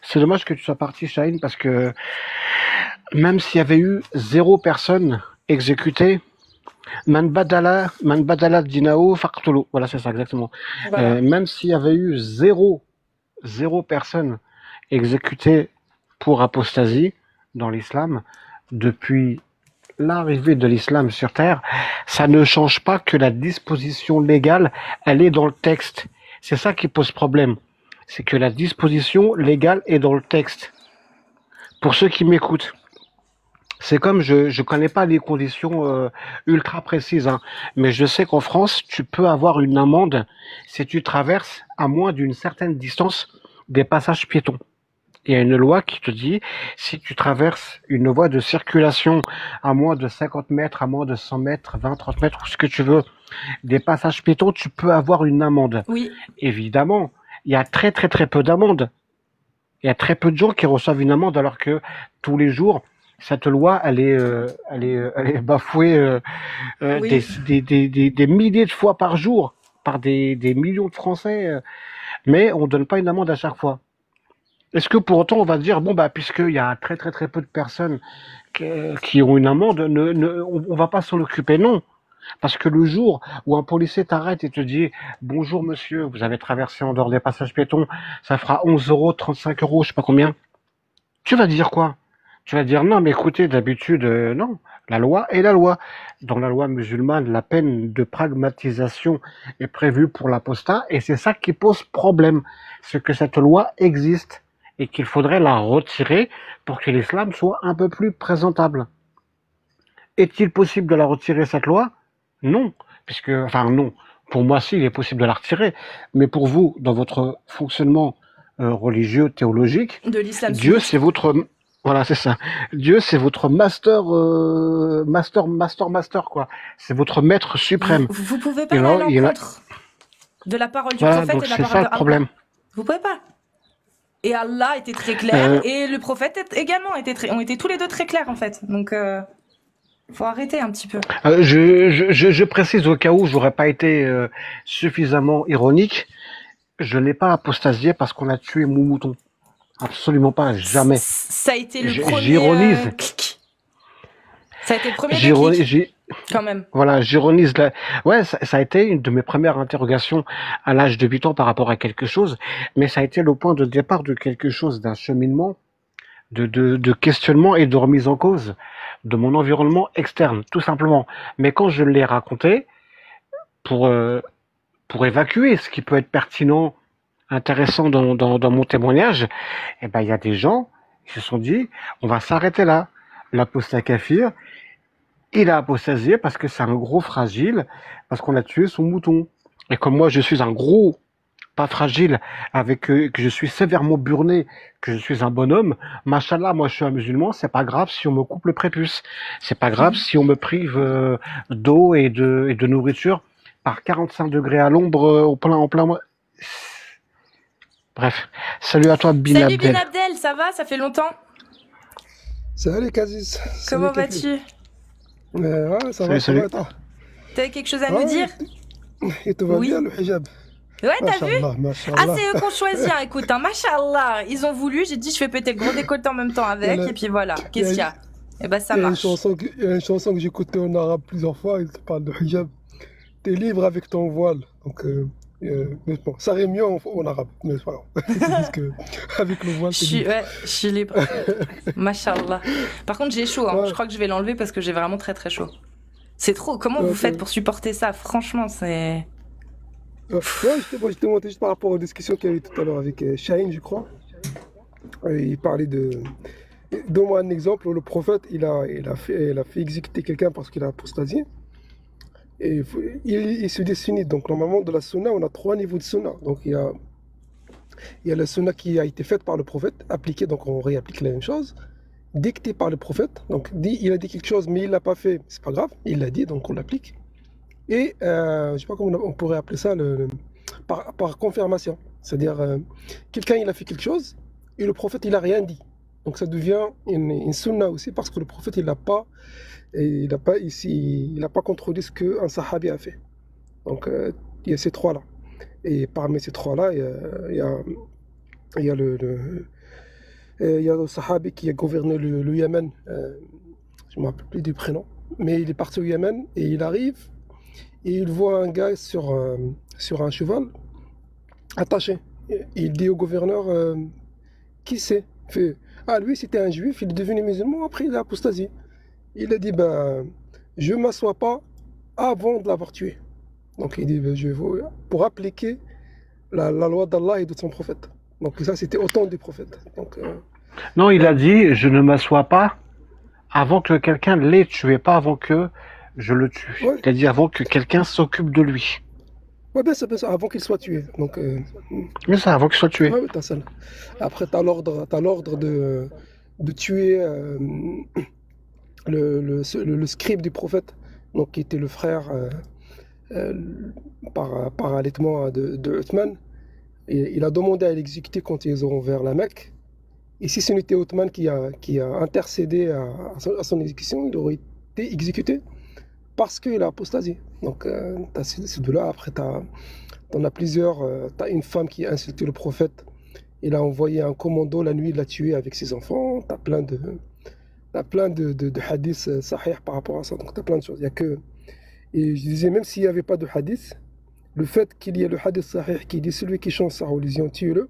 C'est dommage que tu sois parti, Chahine, parce que même s'il y avait eu 0 personne exécutée, man badala dinao faqtulu. Voilà, c'est ça exactement. Voilà. Même s'il y avait eu 0 personne exécutée pour apostasie dans l'islam, depuis l'arrivée de l'islam sur terre, ça ne change pas que la disposition légale, elle est dans le texte. C'est ça qui pose problème. C'est que la disposition légale est dans le texte. Pour ceux qui m'écoutent, c'est comme je connais pas les conditions ultra précises, hein, mais je sais qu'en France, tu peux avoir une amende si tu traverses à moins d'une certaine distance des passages piétons. Il y a une loi qui te dit, si tu traverses une voie de circulation à moins de 50 mètres, à moins de 100 mètres, 20, 30 mètres, ou ce que tu veux, des passages piétons, tu peux avoir une amende. Oui. Évidemment, il y a très très très peu d'amendes. Il y a très peu de gens qui reçoivent une amende alors que tous les jours, cette loi, elle est bafouée Oui. des milliers de fois par jour par des millions de Français, mais on donne pas une amende à chaque fois. Est-ce que pour autant on va dire bon bah puisqu'il y a très très très peu de personnes qui ont une amende, on va pas s'en occuper? Non, parce que le jour où un policier t'arrête et te dit bonjour monsieur, vous avez traversé en dehors des passages piétons, ça fera 11 euros, 35 euros, je sais pas combien. Tu vas dire quoi? Tu vas dire non mais écoutez d'habitude non, la loi est la loi. Dans la loi musulmane, la peine de pragmatisation est prévue pour l'apostat et c'est ça qui pose problème, c'est que cette loi existe et qu'il faudrait la retirer pour que l'islam soit un peu plus présentable. Est-il possible de la retirer, cette loi? Non, puisque, enfin non, pour moi si, il est possible de la retirer, mais pour vous, dans votre fonctionnement religieux, théologique, De l'islam Dieu sunnite. c'est votre... Voilà, c'est ça. Dieu, c'est votre master, quoi. C'est votre maître suprême. Vous pouvez Et pas aller là, à il y a... l'encontre de la parole du Voilà, prophète donc et de la c'est parole ça de le Allah. problème. Vous pouvez pas. Et Allah était très clair, Euh, et le prophète également ont été tous les deux très clairs en fait. Donc, faut arrêter un petit peu. je précise au cas où j'aurais pas été suffisamment ironique, je n'ai pas apostasié parce qu'on a tué mon mouton. Absolument pas, jamais. Ça a été le premier J'ironise. clic. Ça a été le premier déclic, quand même. Voilà, j'ironise. Ouais, ça a été une de mes premières interrogations à l'âge de 8 ans par rapport à quelque chose, mais ça a été le point de départ de quelque chose, d'un cheminement, de questionnement et de remise en cause de mon environnement externe, tout simplement. Mais quand je l'ai raconté, pour évacuer ce qui peut être pertinent, intéressant dans mon témoignage, eh ben, il y a des gens qui se sont dit, on va s'arrêter là. L'apostat kafir, il a apostasié parce que c'est un gros fragile, parce qu'on a tué son mouton. Et comme moi, je suis un gros, pas fragile, que je suis sévèrement burné, que je suis un bonhomme, machallah, moi je suis un musulman, c'est pas grave si on me coupe le prépuce. C'est pas grave si on me prive d'eau et de nourriture par 45 degrés à l'ombre en plein mois. Bref, salut à toi, Bin Salut Abdel. Bin Abdel, ça va? Ça fait longtemps? Salut Kazis. Comment vas-tu? Ouais, ça va, Salut. toi. T'avais quelque chose à nous dire? Et tout va Oui. bien, le hijab. Ouais, t'as vu? Machallah, Ah, machallah. c'est eux qu'on choisit, hein. Écoute, hein, machallah. Ils ont voulu, j'ai dit je fais péter le gros décolleté en même temps avec, Il y a- et puis voilà. Qu'est-ce qu'il y a? Eh ben ça Il y a une marche. il y a une chanson que j'ai écoutée en arabe plusieurs fois, il parle de hijab. T'es libre avec ton voile. Donc, mais bon, ça rime mieux en arabe, mais c'est pas grave. C'est juste que, avec le voile, t'es libre. Je suis libre. Machallah. Par contre, j'ai chaud, hein. Ouais. Je crois que je vais l'enlever parce que j'ai vraiment très très chaud. C'est trop. Comment vous Ok. faites pour supporter ça? Franchement, c'est. Ouais, je t'ai monté juste par rapport aux discussions qu'il y a eu tout à l'heure avec Shaheen, je crois. Il parlait de. Donne-moi un exemple où le prophète il a fait exécuter quelqu'un parce qu'il a apostasié. Et il se dit sunnite. Donc normalement, de la sunna, on a 3 niveaux de sunna. Donc il y a la sunna qui a été faite par le prophète, appliquée, donc on réapplique la même chose, dictée par le prophète. Donc il a dit quelque chose, mais il l'a pas fait, c'est pas grave, il l'a dit, donc on l'applique. Et je sais pas comment on pourrait appeler ça, par confirmation. C'est-à-dire, quelqu'un il a fait quelque chose et le prophète il a rien dit. Donc ça devient une sunna aussi parce que le prophète il n'a pas contredit ce qu'un sahabi a fait. Donc il y a ces trois-là. Et parmi ces trois-là, il y a le sahabi qui a gouverné le Yémen. Je ne me rappelle plus du prénom. Mais il est parti au Yémen et il arrive et il voit un gars sur un cheval attaché. Et il dit au gouverneur, qui c'est? Il fait, ah, lui c'était un juif, il est devenu musulman, après il a apostasie. Il a dit, ben, je ne m'assois pas avant de l'avoir tué. Donc il dit, ben, je vais pour appliquer la loi d'Allah et de son prophète. Donc ça c'était au temps du prophète. Donc, Non, il a dit, je ne m'assois pas avant que quelqu'un l'ait tué, pas avant que je le tue. Ouais. C'est-à-dire avant que quelqu'un s'occupe de lui. Ouais, ben, c'est avant qu'il soit tué. Donc, Mais ça, avant qu'il soit tué. ouais, t'as ça. Après, t'as l'ordre de tuer le scribe du prophète, donc qui était le frère euh, par allaitement de Uthman. Et il a demandé à l'exécuter quand ils ont vers la Mecque. Et si ce n'était Uthman qui a intercédé à son exécution, il aurait été exécuté parce qu'il a apostasié. Donc, tu as ces deux-là. Après, t'en as plusieurs. Tu as une femme qui a insulté le prophète. Il a envoyé un commando la nuit, il l'a tué avec ses enfants. Tu as plein de hadiths sahih par rapport à ça. Donc, tu as plein de choses. Il y a que... Et je disais, même s'il n'y avait pas de hadith, le fait qu'il y ait le hadith sahih qui dit celui qui change sa religion, tue-le.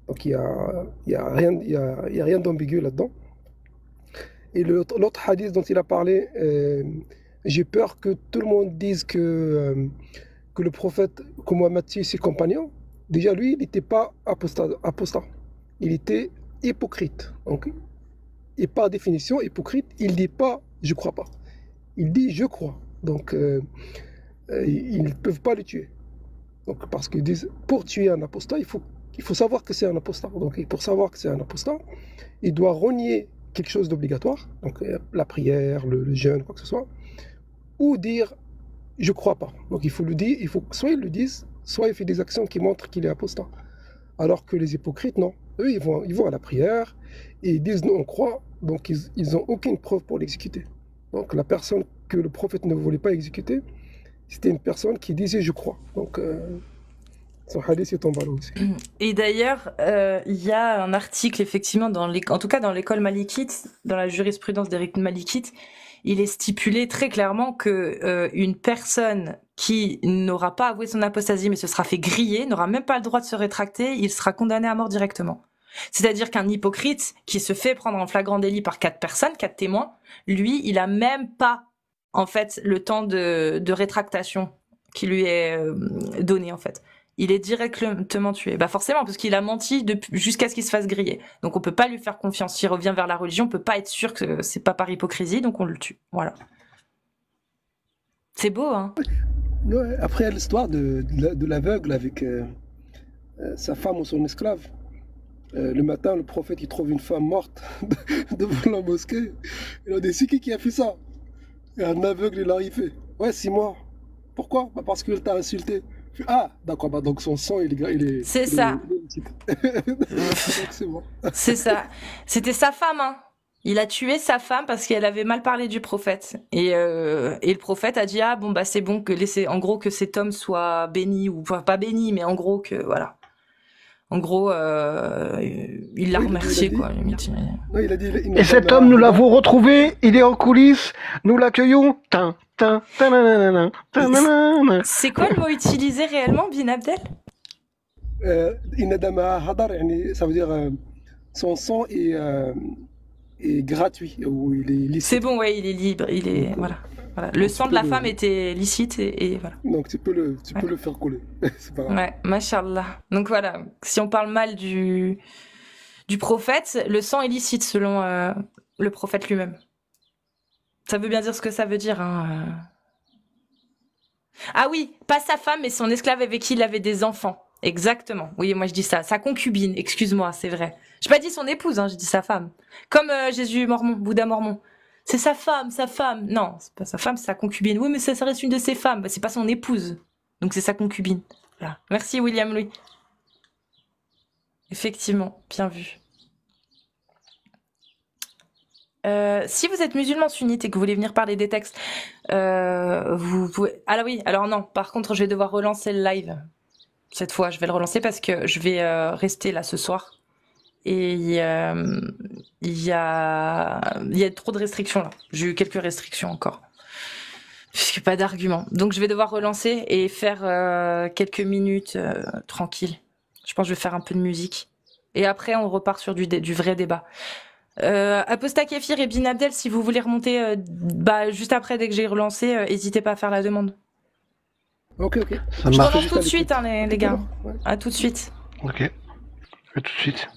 Donc, il y a rien d'ambigu là-dedans. Et l'autre hadith dont il a parlé, j'ai peur que tout le monde dise que le prophète, que Mohammed tue ses compagnons. Déjà, lui, il n'était pas apostat. Il était hypocrite. Donc, et par définition, hypocrite, il ne dit pas « je crois pas ». Il dit « je crois ». Donc, ils ne peuvent pas le tuer. Donc, parce qu'ils disent « pour tuer un apostat, il faut savoir que c'est un apostat ». Donc, pour savoir que c'est un apostat, il doit renier quelque chose d'obligatoire, donc la prière, le jeûne, quoi que ce soit, ou dire « je crois pas ». Donc, il faut le dire, soit ils le disent, soit il fait des actions qui montrent qu'il est apostat. Alors que les hypocrites, non. Eux, ils vont à la prière et ils disent « nous, on croit ». Donc, ils n'ont aucune preuve pour l'exécuter. Donc, la personne que le prophète ne voulait pas exécuter, c'était une personne qui disait « je crois ». Donc, son hadith est tombé aussi. Et d'ailleurs, il y a un article, effectivement, en tout cas dans l'école malikite, dans la jurisprudence d'Éric Malikite, il est stipulé très clairement que une personne qui n'aura pas avoué son apostasie, mais se sera fait griller, n'aura même pas le droit de se rétracter, il sera condamné à mort directement. C'est-à-dire qu'un hypocrite qui se fait prendre en flagrant délit par 4 personnes, 4 témoins, lui, il a même pas, en fait, le temps de rétractation qui lui est donné, en fait. Il est directement tué. Bah forcément, parce qu'il a menti jusqu'à ce qu'il se fasse griller. Donc on peut pas lui faire confiance. S'il revient vers la religion, on peut pas être sûr que c'est pas par hypocrisie, donc on le tue. Voilà. C'est beau, hein. Ouais, après, il y a l'histoire de l'aveugle avec sa femme ou son esclave. Le matin, le prophète, il trouve une femme morte devant la mosquée. Il a dit, c'est qui a fait ça? Et un aveugle, il arrive. Ouais, c'est moi. Pourquoi? Bah parce qu'il t'a insulté. Ah, d'accord, bah donc son sang, il est... C'est ça. C'est bon. C'est ça. C'était sa femme, hein. Il a tué sa femme parce qu'elle avait mal parlé du prophète. Et le prophète a dit, ah bon, bah c'est bon, en gros, que cet homme soit béni, ou enfin, pas béni, mais en gros, que voilà. En gros, il l'a remercié, quoi. Il a dit, et cet homme, nous l'avons retrouvé, il est en coulisses, nous l'accueillons. C'est quoi le mot utilisé réellement, Bin Abdel? Ça veut dire son sang est gratuit, ou il est licite. C'est bon, ouais, il est libre, voilà. Le sang de la femme était licite et voilà. Donc tu peux le faire couler. C'est pas grave. Ouais, mashallah. Donc voilà, si on parle mal du prophète, le sang est licite selon le prophète lui-même. Ça veut bien dire ce que ça veut dire, hein. Ah oui, pas sa femme, mais son esclave avec qui il avait des enfants. Exactement. Oui, moi je dis ça. Sa concubine, excuse-moi, c'est vrai. J'ai pas dit son épouse, hein, j'ai dit sa femme. Comme Jésus mormon, Bouddha mormon. C'est sa femme. Non, c'est pas sa femme, c'est sa concubine. Oui, mais ça reste une de ses femmes. Bah, c'est pas son épouse. Donc c'est sa concubine. Voilà. Merci William Louis. Effectivement, bien vu. Si vous êtes musulman sunnite et que vous voulez venir parler des textes, vous pouvez... Ah là oui, alors non, par contre je vais devoir relancer le live. Cette fois, je vais le relancer parce que je vais rester là ce soir. Et il y a trop de restrictions là. J'ai eu quelques restrictions encore. Puisque pas d'argument. Donc je vais devoir relancer et faire quelques minutes tranquille. Je pense que je vais faire un peu de musique. Et après on repart sur du vrai débat. Apostat Kéfir et Bin Abdel, si vous voulez remonter juste après dès que j'ai relancé, n'hésitez pas à faire la demande. Ok. Je relance tout de suite, hein, les gars. Ouais. À tout de suite. Ok. À tout de suite.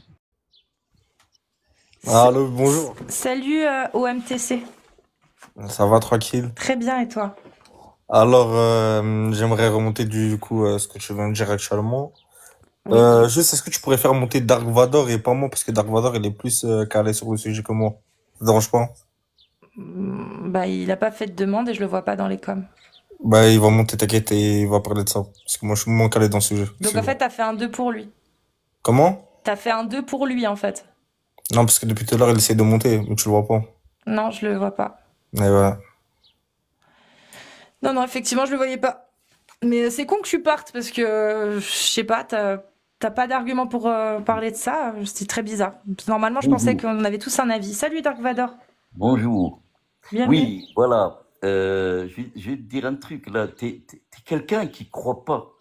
Allô, bonjour. Salut OMTC. Ça va tranquille? Très bien, et toi? Alors, j'aimerais remonter du coup ce que tu viens de dire actuellement. Oui. Juste, est-ce que tu pourrais faire monter Dark Vador et pas moi, parce que Dark Vador, il est plus calé sur le sujet que moi. Ça te dérange pas? Bah, il a pas fait de demande et je le vois pas dans les coms. Bah, il va monter, t'inquiète, et il va parler de ça. Parce que moi, je suis moins calé dans le sujet. Donc en fait, t'as fait un 2 pour lui. Comment? T'as fait un 2 pour lui, en fait. Non, parce que depuis tout à l'heure, il essaie de monter, mais tu le vois pas. Non, je le vois pas. Mais ouais. Non, non, effectivement, je le voyais pas. Mais c'est con que tu partes parce que, je sais pas, t'as pas d'argument pour parler de ça. C'est très bizarre. Normalement, je pensais Bonjour. qu'on avait tous un avis. Salut Dark Vador. Bonjour. Bienvenue. Oui, voilà. Je vais te dire un truc là. T'es quelqu'un qui croit pas.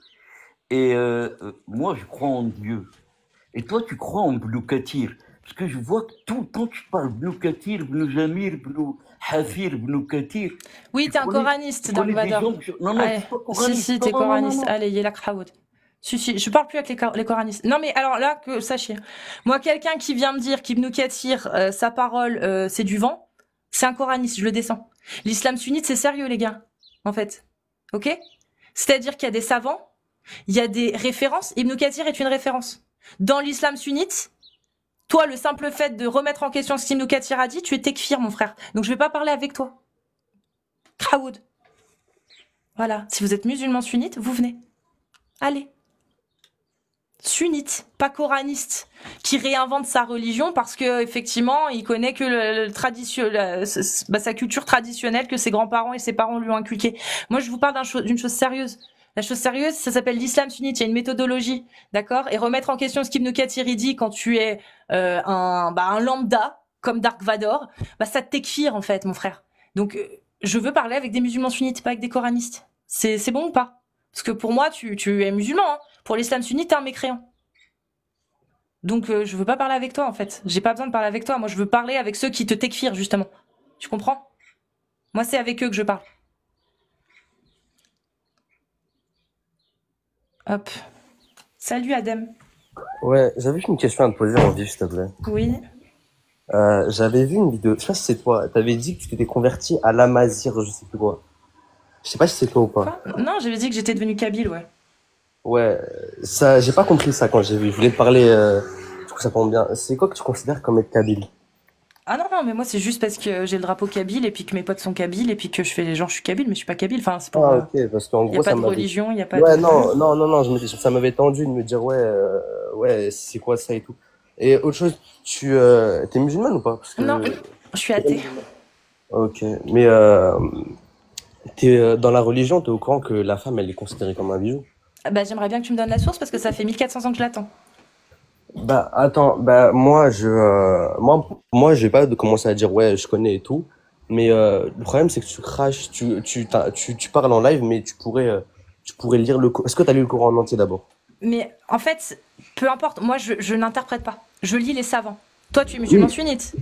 Et moi, je crois en Dieu. Et toi, tu crois en Blue Katir. Parce que je vois que tout le temps, tu parles Blue Katir, Blue Jamir, Blue Hafir, Blue Katir. Oui, Tu t'es un connais, coraniste, tu Dark connais des Vador. gens que non, non, je Allez. suis pas Si, coraniste. si, Non, t'es non, non, non, coraniste. non. Allez, Yelak Raoud. Si, je parle plus avec les coranistes. Non, mais alors là, que sachez, moi, quelqu'un qui vient me dire qu'Ibn Kathir, sa parole, c'est du vent, c'est un coraniste, je le descends. L'islam sunnite, c'est sérieux, les gars, en fait. Ok? C'est-à-dire qu'il y a des savants, il y a des références. Ibn Kathir est une référence. Dans l'islam sunnite, toi, le simple fait de remettre en question ce qu'Ibn Kathir a dit, tu es tekfir, mon frère. Donc, je vais pas parler avec toi. Kraoud. Voilà. Si vous êtes musulman sunnite, vous venez. Allez. Sunnite, pas coraniste, qui réinvente sa religion parce que effectivement, il connaît que sa culture traditionnelle que ses grands-parents et ses parents lui ont inculqué. Moi, je vous parle d'une chose sérieuse. La chose sérieuse, ça s'appelle l'islam sunnite. Il y a une méthodologie, d'accord? Et remettre en question ce qu'Ibn Kathir dit quand tu es un lambda comme Dark Vador, ça te tekfir en fait, mon frère. Donc, je veux parler avec des musulmans sunnites, pas avec des coranistes. C'est bon ou pas? Parce que pour moi, tu es musulman. Hein. Pour l'islam sunnite, t'es un mécréant. Donc, je veux pas parler avec toi, en fait. J'ai pas besoin de parler avec toi. Moi, je veux parler avec ceux qui te tekfirent, justement. Tu comprends? Moi, c'est avec eux que je parle. Hop. Salut, Adem. Ouais, j'avais une question à te poser en vif, s'il te plaît. Oui. J'avais vu une vidéo, je sais pas si c'est toi, t'avais dit que tu t'étais converti à l'amazir, je sais plus quoi. Je sais pas si c'est toi ou pas. Quoi? Non, j'avais dit que j'étais devenu kabyle, ouais. Ouais, ça, j'ai pas compris ça quand j'ai vu. Je voulais te parler, je trouve ça tombe bien. C'est quoi que tu considères comme être kabyle? Ah non, mais moi, c'est juste parce que j'ai le drapeau kabyle et puis que mes potes sont kabyles et puis que je fais les gens, je suis kabyle, mais je suis pas kabyle. Enfin, c'est pour. Ah, ok, parce qu'en y a gros, pas ça de m'avait. religion, y a pas Ouais, de. non, ça m'avait tendu de me dire, ouais, c'est quoi ça et tout. Et autre chose, t'es musulmane ou pas? Parce que... Non, je suis athée. Ok, mais dans la religion, t'es au courant que la femme, elle est considérée comme un bijou? Bah, j'aimerais bien que tu me donnes la source parce que ça fait 1400 ans que je l'attends. Bah attends, moi j'ai pas de commencer à dire ouais je connais et tout, mais le problème c'est que tu craches, tu parles en live, mais tu pourrais lire Est-ce que t'as lu le Coran en entier d'abord? Mais en fait, peu importe, moi je n'interprète pas. Je lis les savants. Toi, tu es musulman sunnite.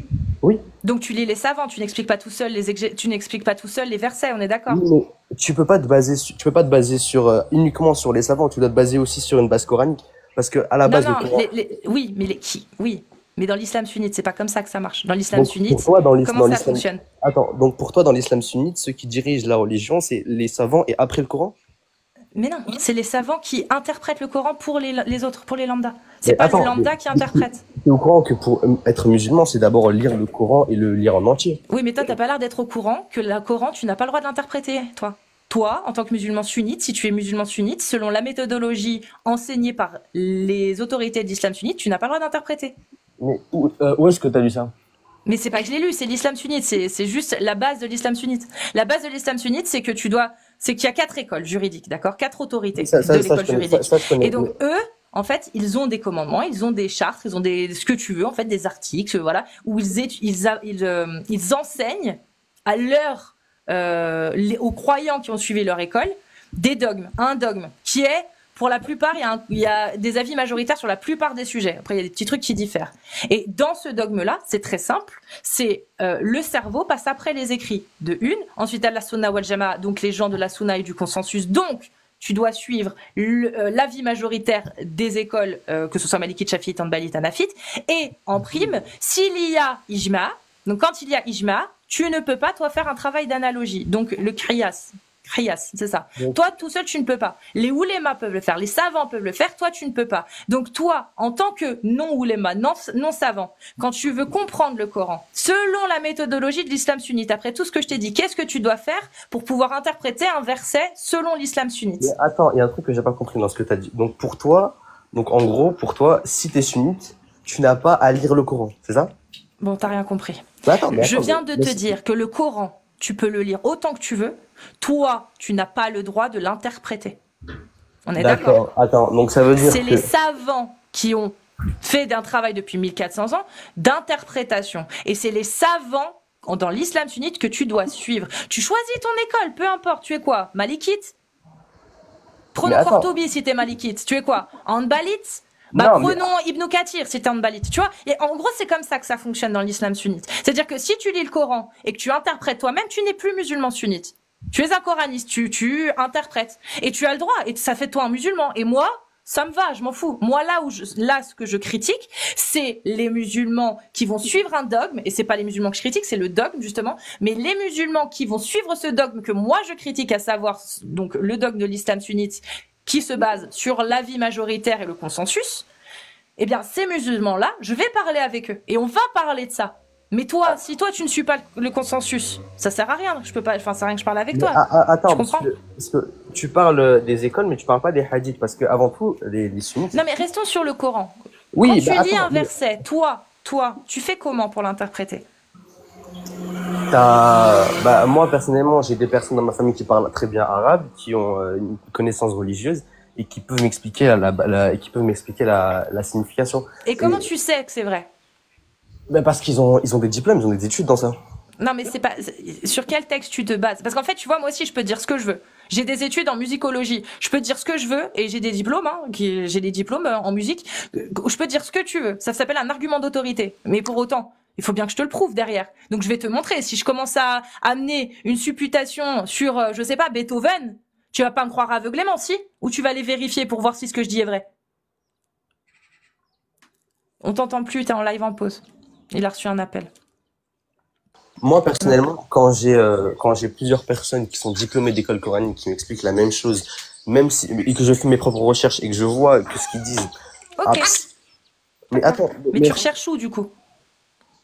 Oui. Donc tu lis les savants, tu n'expliques pas tout seul tu n'expliques pas tout seul les versets, on est d'accord? Oui, mais tu peux pas te baser sur uniquement sur les savants, tu dois te baser aussi sur une base coranique, parce que à la base Non, le Coran... oui, mais dans l'islam sunnite, c'est pas comme ça que ça marche. Dans l'islam sunnite, pour toi, comment ça fonctionne? Attends, donc pour toi dans l'islam sunnite, ceux qui dirigent la religion, c'est les savants et après le Coran? Mais non, c'est les savants qui interprètent le Coran pour les autres, pour les lambda. C'est Mais pas attends, les lambda qui interprètent. Tu es au courant que pour être musulman, c'est d'abord lire le Coran et le lire en entier. Oui, mais toi, t'as pas l'air d'être au courant que le Coran, tu n'as pas le droit de l'interpréter, toi. Toi, en tant que musulman sunnite, si tu es musulman sunnite, selon la méthodologie enseignée par les autorités de l'islam sunnite, tu n'as pas le droit d'interpréter. Mais où est-ce que tu as lu ça? Mais c'est pas que je l'ai lu, c'est l'islam sunnite, c'est juste la base de l'islam sunnite. La base de l'islam sunnite, c'est que c'est qu'il y a 4 écoles juridiques, d'accord? 4 autorités de l'école juridique. Et donc, eux, en fait, ils ont des commandements, ils ont des chartes, ils ont ce que tu veux, en fait, des articles, voilà, où ils enseignent aux croyants qui ont suivi leur école des dogmes. Un dogme qui est, pour la plupart, il y a des avis majoritaires sur la plupart des sujets. Après, il y a des petits trucs qui diffèrent. Et dans ce dogme-là, c'est très simple. C'est le cerveau passe après les écrits de une. Ensuite, à la sunna wal jama'a, donc les gens de la sunna et du consensus. Donc, tu dois suivre l'avis majoritaire des écoles, que ce soit Malikite, Shafi'ite, Hanbalite, Hanafite. Et en prime, s'il y a ijma, donc quand il y a ijma, tu ne peux pas, toi, faire un travail d'analogie. Donc, le qiyas. Khayas, c'est ça. Donc, Toi, tout seul, tu ne peux pas. Les oulémas peuvent le faire, les savants peuvent le faire, toi, tu ne peux pas. Donc toi, en tant que non-ouléma, non-savant, quand tu veux comprendre le Coran, selon la méthodologie de l'islam sunnite, après tout ce que je t'ai dit, qu'est-ce que tu dois faire pour pouvoir interpréter un verset selon l'islam sunnite? mais attends, il y a un truc que j'ai pas compris dans ce que tu as dit. Donc pour toi, donc en gros, pour toi, si t'es sunnite, tu n'as pas à lire le Coran, c'est ça? Bon, t'as rien compris. Je viens de te dire que le Coran, tu peux le lire autant que tu veux. Toi, tu n'as pas le droit de l'interpréter. On est d'accord? Attends, donc ça veut dire C'est que... les savants qui ont fait d'un travail depuis 1400 ans d'interprétation. Et c'est les savants dans l'islam sunnite que tu dois suivre. Tu choisis ton école, peu importe. Tu es quoi? Malikite? Prenons Kortobi si t'es malikite. Tu es quoi? Hanbalite? Prenons Ibn Kathir si t'es hanbalite. Tu vois? Et en gros, c'est comme ça que ça fonctionne dans l'islam sunnite. C'est-à-dire que si tu lis le Coran et que tu interprètes toi-même, tu n'es plus musulman sunnite. Tu es un coraniste, tu interprètes. Et tu as le droit, et ça fait toi un musulman. Et moi, ça me va, je m'en fous. Moi, là, ce que je critique, c'est les musulmans qui vont suivre un dogme, et c'est pas les musulmans que je critique, c'est le dogme, justement, mais les musulmans qui vont suivre ce dogme que moi je critique, à savoir, donc, le dogme de l'islam sunnite, qui se base sur l'avis majoritaire et le consensus, eh bien, ces musulmans-là, je vais parler avec eux, et on va parler de ça. Mais toi, si toi tu ne suis pas le consensus, ça sert à rien. Je peux pas, enfin, ça sert à rien que je parle avec toi. Attends, tu comprends? parce que tu parles des écoles, mais tu parles pas des hadiths, parce que avant tout, les sunnites. Non, mais restons sur le Coran. Oui, quand tu lis un verset, toi, tu fais comment pour l'interpréter? Moi personnellement, j'ai des personnes dans ma famille qui parlent très bien arabe, qui ont une connaissance religieuse et qui peuvent m'expliquer la signification. Et comment tu sais que c'est vrai? Parce qu'ils ont des diplômes, ils ont des études dans ça. Non, mais c'est pas sur quel texte tu te bases? Parce qu'en fait, tu vois, moi aussi, je peux dire ce que je veux. J'ai des études en musicologie. Je peux dire ce que je veux et j'ai des diplômes, j'ai des diplômes en musique. Je peux dire ce que tu veux. Ça s'appelle un argument d'autorité. Mais pour autant, il faut bien que je te le prouve derrière. Donc, je vais te montrer. Si je commence à amener une supputation sur, je sais pas, Beethoven, tu vas pas me croire aveuglément, si? Ou tu vas aller vérifier pour voir si ce que je dis est vrai? On t'entend plus, t'es en live en pause. Il a reçu un appel. Moi, personnellement, quand j'ai plusieurs personnes qui sont diplômées d'école coranique qui m'expliquent la même chose, même si, et que je fais mes propres recherches et que je vois que ce qu'ils disent. Ok. Mais attends. Mais tu recherches où, du coup?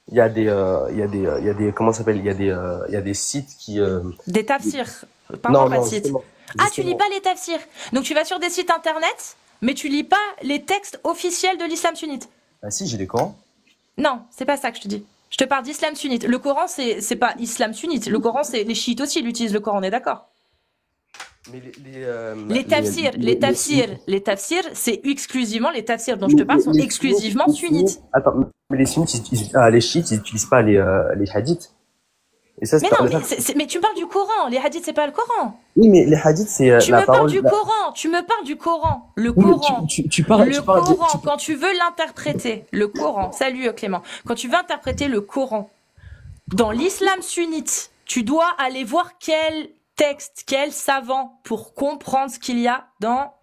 Il y a des, comment ça s'appelle? Il y a des sites qui, Des tafsirs. Non, pas de sites. Ah, tu lis pas les tafsirs. Donc tu vas sur des sites internet, mais tu lis pas les textes officiels de l'islam sunnite. Ah si, j'ai des Corans. Non, c'est pas ça que je te dis. Je te parle d'islam sunnite. Le Coran, c'est pas islam sunnite. Le Coran, c'est les chiites aussi, ils utilisent le Coran, on est d'accord? Mais les tafsirs, c'est exclusivement, les tafsirs dont je te parle sont exclusivement sunnites. Attends, mais les sunnites, les chiites, ils n'utilisent pas les hadiths. Et ça, mais non, mais tu me parles du Coran. Les hadiths, c'est pas le Coran. Oui, mais les hadiths, c'est tu me parles du Coran. Tu me parles du Coran. Le Coran. Coran, quand tu veux l'interpréter, le Coran. Salut Clément. Quand tu veux interpréter le Coran dans l'islam sunnite, tu dois aller voir quel texte, quel savant pour comprendre ce qu'il y a dans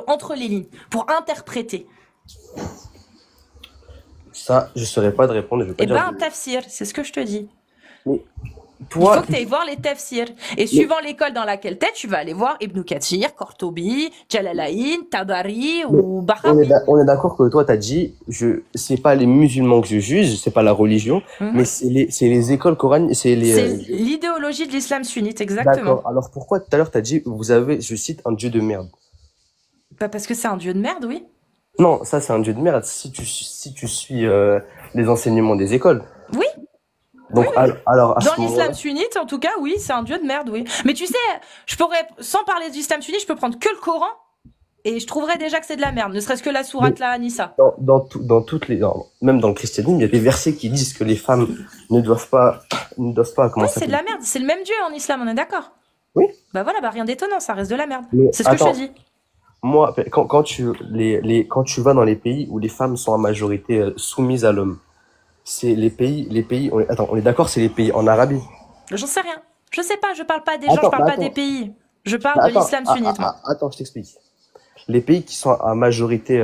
entre les lignes, pour interpréter. Ça, je ne saurais pas de répondre. Un tafsir, c'est ce que je te dis. Mais toi, il faut que tu ailles voir les tafsirs. Et suivant l'école dans laquelle tu es, tu vas aller voir Ibn Kathir, Kortobi, Jalalain, Tabari ou Bahawi. On est d'accord que toi, tu as dit, c'est pas les musulmans que je juge, c'est pas la religion, mais c'est les écoles coraniques. C'est l'idéologie de l'islam sunnite, exactement. D'accord. Alors pourquoi tout à l'heure, tu as dit, vous avez, je cite, un dieu de merde? Parce que c'est un dieu de merde, oui. Non, ça c'est un dieu de merde si tu suis les enseignements des écoles. Oui. Donc alors dans l'islam sunnite, en tout cas, oui, c'est un dieu de merde, oui. Mais tu sais, je pourrais, sans parler de l'islam sunnite, je peux prendre que le Coran et je trouverais déjà que c'est de la merde, ne serait-ce que la sourate la Nisa. Même dans le christianisme, il y a des versets qui disent que les femmes ne doivent pas Oui, c'est de la merde, c'est le même dieu en islam, on est d'accord. Oui. Bah voilà, rien d'étonnant, ça reste de la merde. C'est ce que je te dis. Moi, quand tu vas dans les pays où les femmes sont en majorité soumises à l'homme, c'est les pays, on est d'accord, c'est les pays en Arabie. J'en sais rien. Je sais pas, je parle pas des gens, je parle pas des pays. Je parle de l'islam sunnite, moi. Attends, je t'explique. Les pays qui sont en majorité,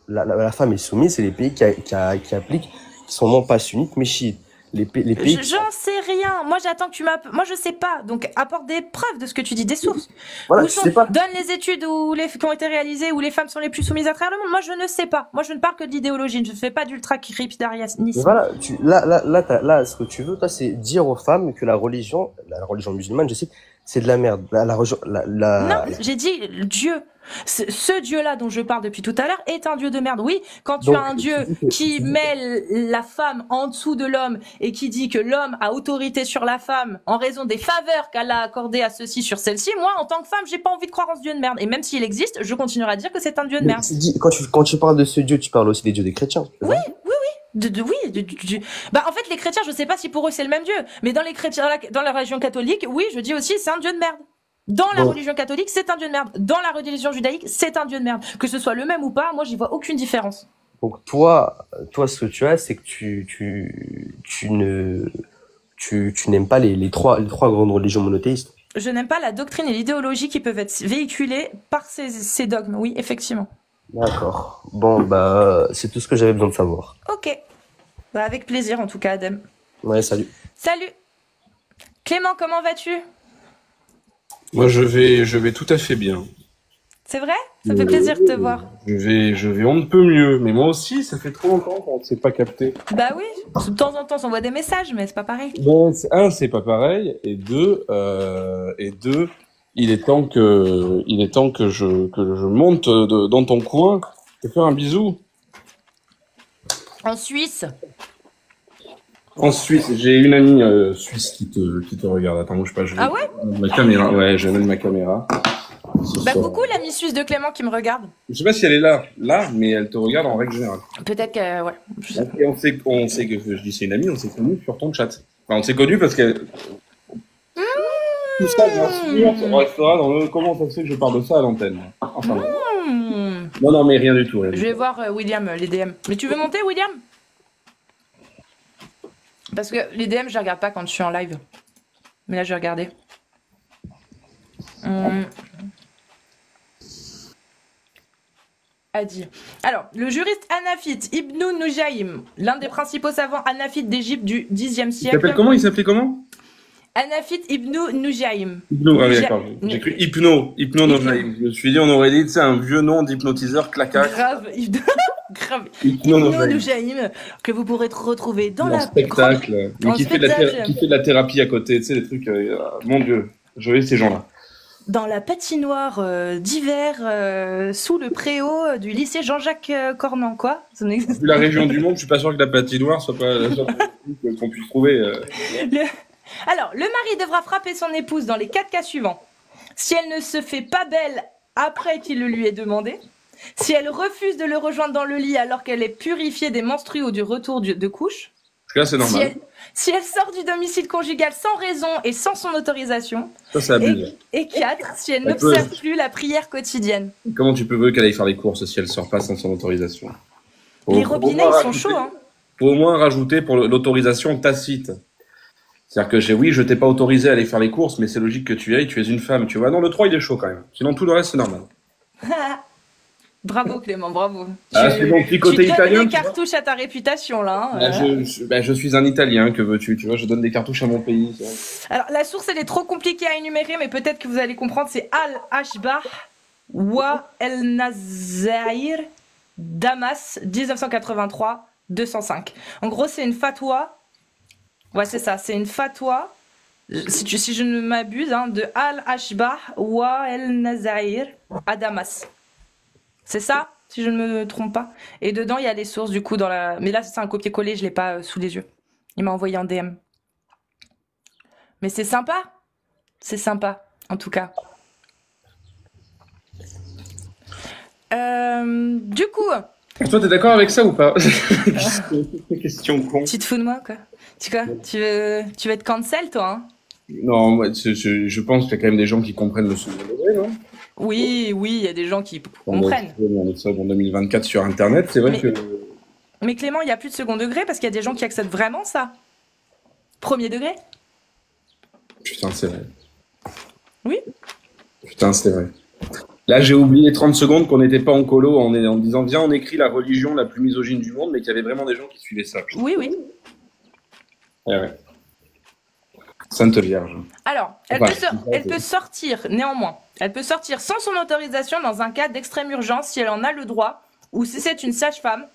la femme est soumise, c'est les pays qui appliquent, qui sont non pas sunnites, mais chiites. Les pays qui sont... J'en sais rien. Moi, j'attends que tu m'appelles. Moi, je sais pas. Donc, apporte des preuves de ce que tu dis, des sources. Voilà, je sais pas. Donne les études qui ont été réalisées où les femmes sont les plus soumises à travers le monde. Moi, je ne sais pas. Moi, je ne parle que de l'idéologie. Je ne fais pas d'ultra-cryptarianisme. Voilà, là, ce que tu veux, toi, c'est dire aux femmes que la religion musulmane, je sais, c'est de la merde. Non, j'ai dit Dieu. Ce Dieu-là dont je parle depuis tout à l'heure est un Dieu de merde. Oui, quand tu as un Dieu qui met la femme en dessous de l'homme et qui dit que l'homme a autorité sur la femme en raison des faveurs qu'elle a accordées à ceux-ci sur celle-ci, moi, en tant que femme, j'ai pas envie de croire en ce Dieu de merde. Et même s'il existe, je continuerai à dire que c'est un Dieu de merde. Quand tu parles de ce Dieu, tu parles aussi des dieux des chrétiens. Oui. Bah, en fait, les chrétiens, je sais pas si pour eux c'est le même Dieu, mais dans les chrétiens, dans la religion catholique, oui, je dis aussi c'est un Dieu de merde. Dans la religion catholique, c'est un Dieu de merde. Dans la religion judaïque, c'est un Dieu de merde. Que ce soit le même ou pas, moi, j'y vois aucune différence. Donc toi, ce que tu as, c'est que tu n'aimes pas les trois grandes religions monothéistes. Je n'aime pas la doctrine et l'idéologie qui peuvent être véhiculées par ces dogmes. Oui, effectivement. D'accord. Bon, bah, c'est tout ce que j'avais besoin de savoir. Ok. Bah, avec plaisir, en tout cas, Adem. Ouais, salut. Salut. Clément, comment vas-tu? Moi, je vais tout à fait bien. C'est vrai? Ça me fait plaisir de te voir. Je vais on ne peut mieux. Mais moi aussi, ça fait trop longtemps qu'on ne s'est pas capté. Bah oui, de temps en temps, on s'envoie des messages, mais c'est pas pareil. Bon, c'est pas pareil. Et deux, il est temps que je monte dans ton coin et faire un bisou. En Suisse? En Suisse, j'ai une amie suisse qui te regarde. Attends, bouge pas, je vais Ah ouais? ma caméra. Ouais, je mets ma caméra. Bah coucou l'amie suisse de Clément qui me regarde. Je sais pas si elle est là, mais elle te regarde en règle générale. Peut-être que ouais. Et on sait que je dis c'est une amie, on s'est connus sur ton chat. Enfin, on s'est connus parce que tout ça, bien sûr, on restera dans le comment ça se fait que je parle de ça à l'antenne. Enfin, non, mais rien du tout. Je vais voir William les DM. Mais tu veux monter, William? Parce que les DM, je les regarde pas quand je suis en live. Mais là, je vais regarder. Adi. Alors, le juriste Hanafit Ibn Nujaym, l'un des principaux savants hanafites d'Égypte du Xe siècle. Il s'appelait comment? Hanafit Ibn Nujaym. Ah oui, d'accord. J'ai cru Hypno Nujaym. Je me suis dit, on aurait dit, c'est un vieux nom d'hypnotiseur claquage. Grave. Hypno Nujaym, que vous pourrez retrouver dans la spectacle. Mais qui fait de la thérapie à côté, tu sais, les trucs. Mon Dieu, je vais ces gens-là. Dans la patinoire d'hiver sous le préau du lycée Jean-Jacques Cornan, quoi. Vu la région du monde, je suis pas sûr que la patinoire soit pas qu'on puisse trouver. Alors, le mari devra frapper son épouse dans les 4 cas suivants. Si elle ne se fait pas belle après qu'il le lui ait demandé, si elle refuse de le rejoindre dans le lit alors qu'elle est purifiée des menstrues ou du retour de couche, là, c'est normal. Si elle sort du domicile conjugal sans raison et sans son autorisation. Ça, c'est abusé. Et 4, si elle n'observe plus la prière quotidienne. Comment tu peux qu'elle aille faire les courses si elle sort pas sans son autorisation? Les robinets, ils sont chauds, hein. Faut au moins rajouter pour l'autorisation tacite. C'est-à-dire que je t'ai pas autorisé à aller faire les courses, mais c'est logique que tu y ailles, tu es une femme, tu vois. Non, le 3, il est chaud quand même. Sinon, tout le reste, c'est normal. Bravo Clément, bravo. C'est bon, petit côté italien. Tu donnes des cartouches à ta réputation là. Hein, je suis un Italien, que veux-tu? Tu vois, je donne des cartouches à mon pays. Alors la source elle est trop compliquée à énumérer, mais peut-être que vous allez comprendre. C'est Al-Ashbah wa El-Nazir Damas 1983-205. En gros c'est une fatwa. Ouais c'est ça, c'est une fatwa. Si je ne m'abuse, hein, de Al-Ashbah wa El-Nazir à Damas. C'est ça, si je ne me trompe pas. Et dedans, il y a les sources, du coup, dans la... Mais là, c'est un copier-coller, je ne l'ai pas sous les yeux. Il m'a envoyé un DM. Mais c'est sympa. C'est sympa, en tout cas. Du coup... Toi, t'es d'accord avec ça ou pas? Question con. Tu te fous de moi, quoi? Tu veux être cancel, toi, hein? Non, moi, je pense qu'il y a quand même des gens qui comprennent le second degré, non? Oui, il y a des gens qui comprennent. On est en 2024 sur Internet, c'est vrai que... Mais Clément, il n'y a plus de second degré parce qu'il y a des gens qui acceptent vraiment ça. Premier degré? Putain, c'est vrai. Oui. Putain, c'est vrai. Là, j'ai oublié 30 secondes qu'on n'était pas en colo en disant, viens, on écrit la religion la plus misogyne du monde, mais qu'il y avait vraiment des gens qui suivaient ça. Oui. ouais. Sainte Vierge. Alors, elle peut sortir, néanmoins, elle peut sortir sans son autorisation dans un cas d'extrême urgence si elle en a le droit, ou si c'est une sage-femme,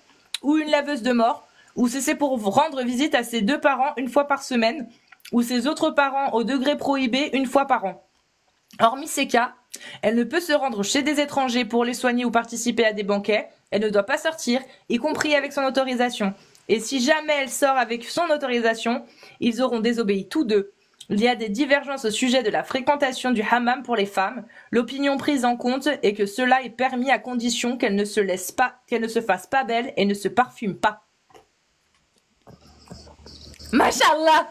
ou une laveuse de mort, ou si c'est pour rendre visite à ses 2 parents une fois par semaine, ou ses autres parents au degré prohibé une fois par an. Hormis ces cas, elle ne peut se rendre chez des étrangers pour les soigner ou participer à des banquets. Elle ne doit pas sortir, y compris avec son autorisation. Et si jamais elle sort avec son autorisation, ils auront désobéi tous deux. Il y a des divergences au sujet de la fréquentation du hammam pour les femmes. L'opinion prise en compte est que cela est permis à condition qu'elle ne se fasse pas belle et ne se parfume pas. Mashallah!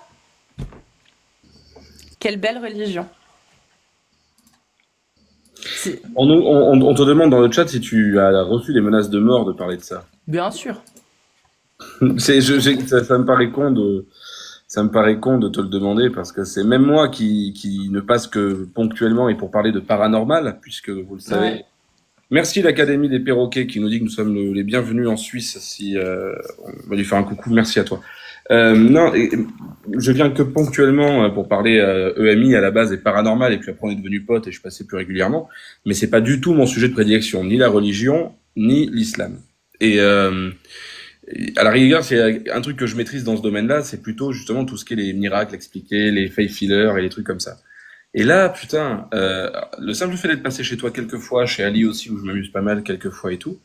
Quelle belle religion. On te demande dans le chat si tu as reçu des menaces de mort de parler de ça. Bien sûr. Ça me paraît con de te le demander parce que c'est même moi qui ne passe que ponctuellement et pour parler de paranormal, puisque vous le savez. Ouais. Merci l'Académie des Perroquets qui nous dit que nous sommes les bienvenus en Suisse. On va lui faire un coucou. Merci à toi. Non, je viens que ponctuellement pour parler EMI à la base et paranormal et puis après on est devenus potes et je passais plus régulièrement. Mais c'est pas du tout mon sujet de prédilection, ni la religion, ni l'islam. Et à la rigueur, c'est un truc que je maîtrise dans ce domaine-là, c'est plutôt justement tout ce qui est les miracles expliqués, les faith healers et les trucs comme ça. Et là, putain, le simple fait d'être passé chez toi quelques fois, chez Ali aussi où je m'amuse pas mal quelques fois et tout,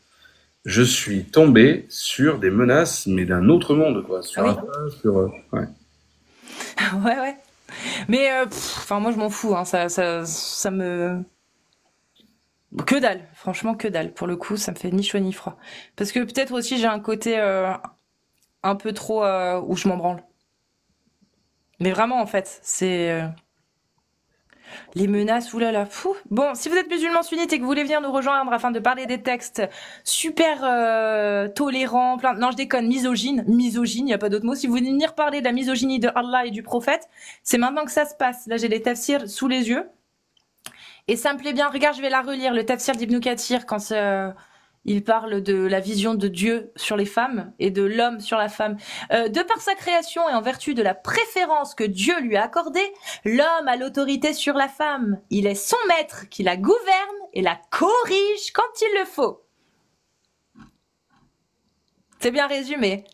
je suis tombé sur des menaces, mais d'un autre monde, quoi. Ouais. Ouais. Mais, moi, je m'en fous, hein. Ça me... Que dalle. Franchement, que dalle. Pour le coup, ça me fait ni chaud ni froid. Parce que peut-être aussi, j'ai un côté un peu trop où je m'en branle. Mais vraiment, en fait, c'est... Les menaces, oulala. Bon, si vous êtes musulman sunnite et que vous voulez venir nous rejoindre afin de parler des textes super tolérants, non, je déconne, misogyne, il n'y a pas d'autre mot. Si vous voulez venir parler de la misogynie de Allah et du prophète, c'est maintenant que ça se passe. Là, j'ai les tafsirs sous les yeux. Et ça me plaît bien. Regarde, je vais la relire, le tafsir d'Ibn Kathir, quand il parle de la vision de Dieu sur les femmes et de l'homme sur la femme. De par sa création et en vertu de la préférence que Dieu lui a accordée, l'homme a l'autorité sur la femme. Il est son maître qui la gouverne et la corrige quand il le faut. C'est bien résumé.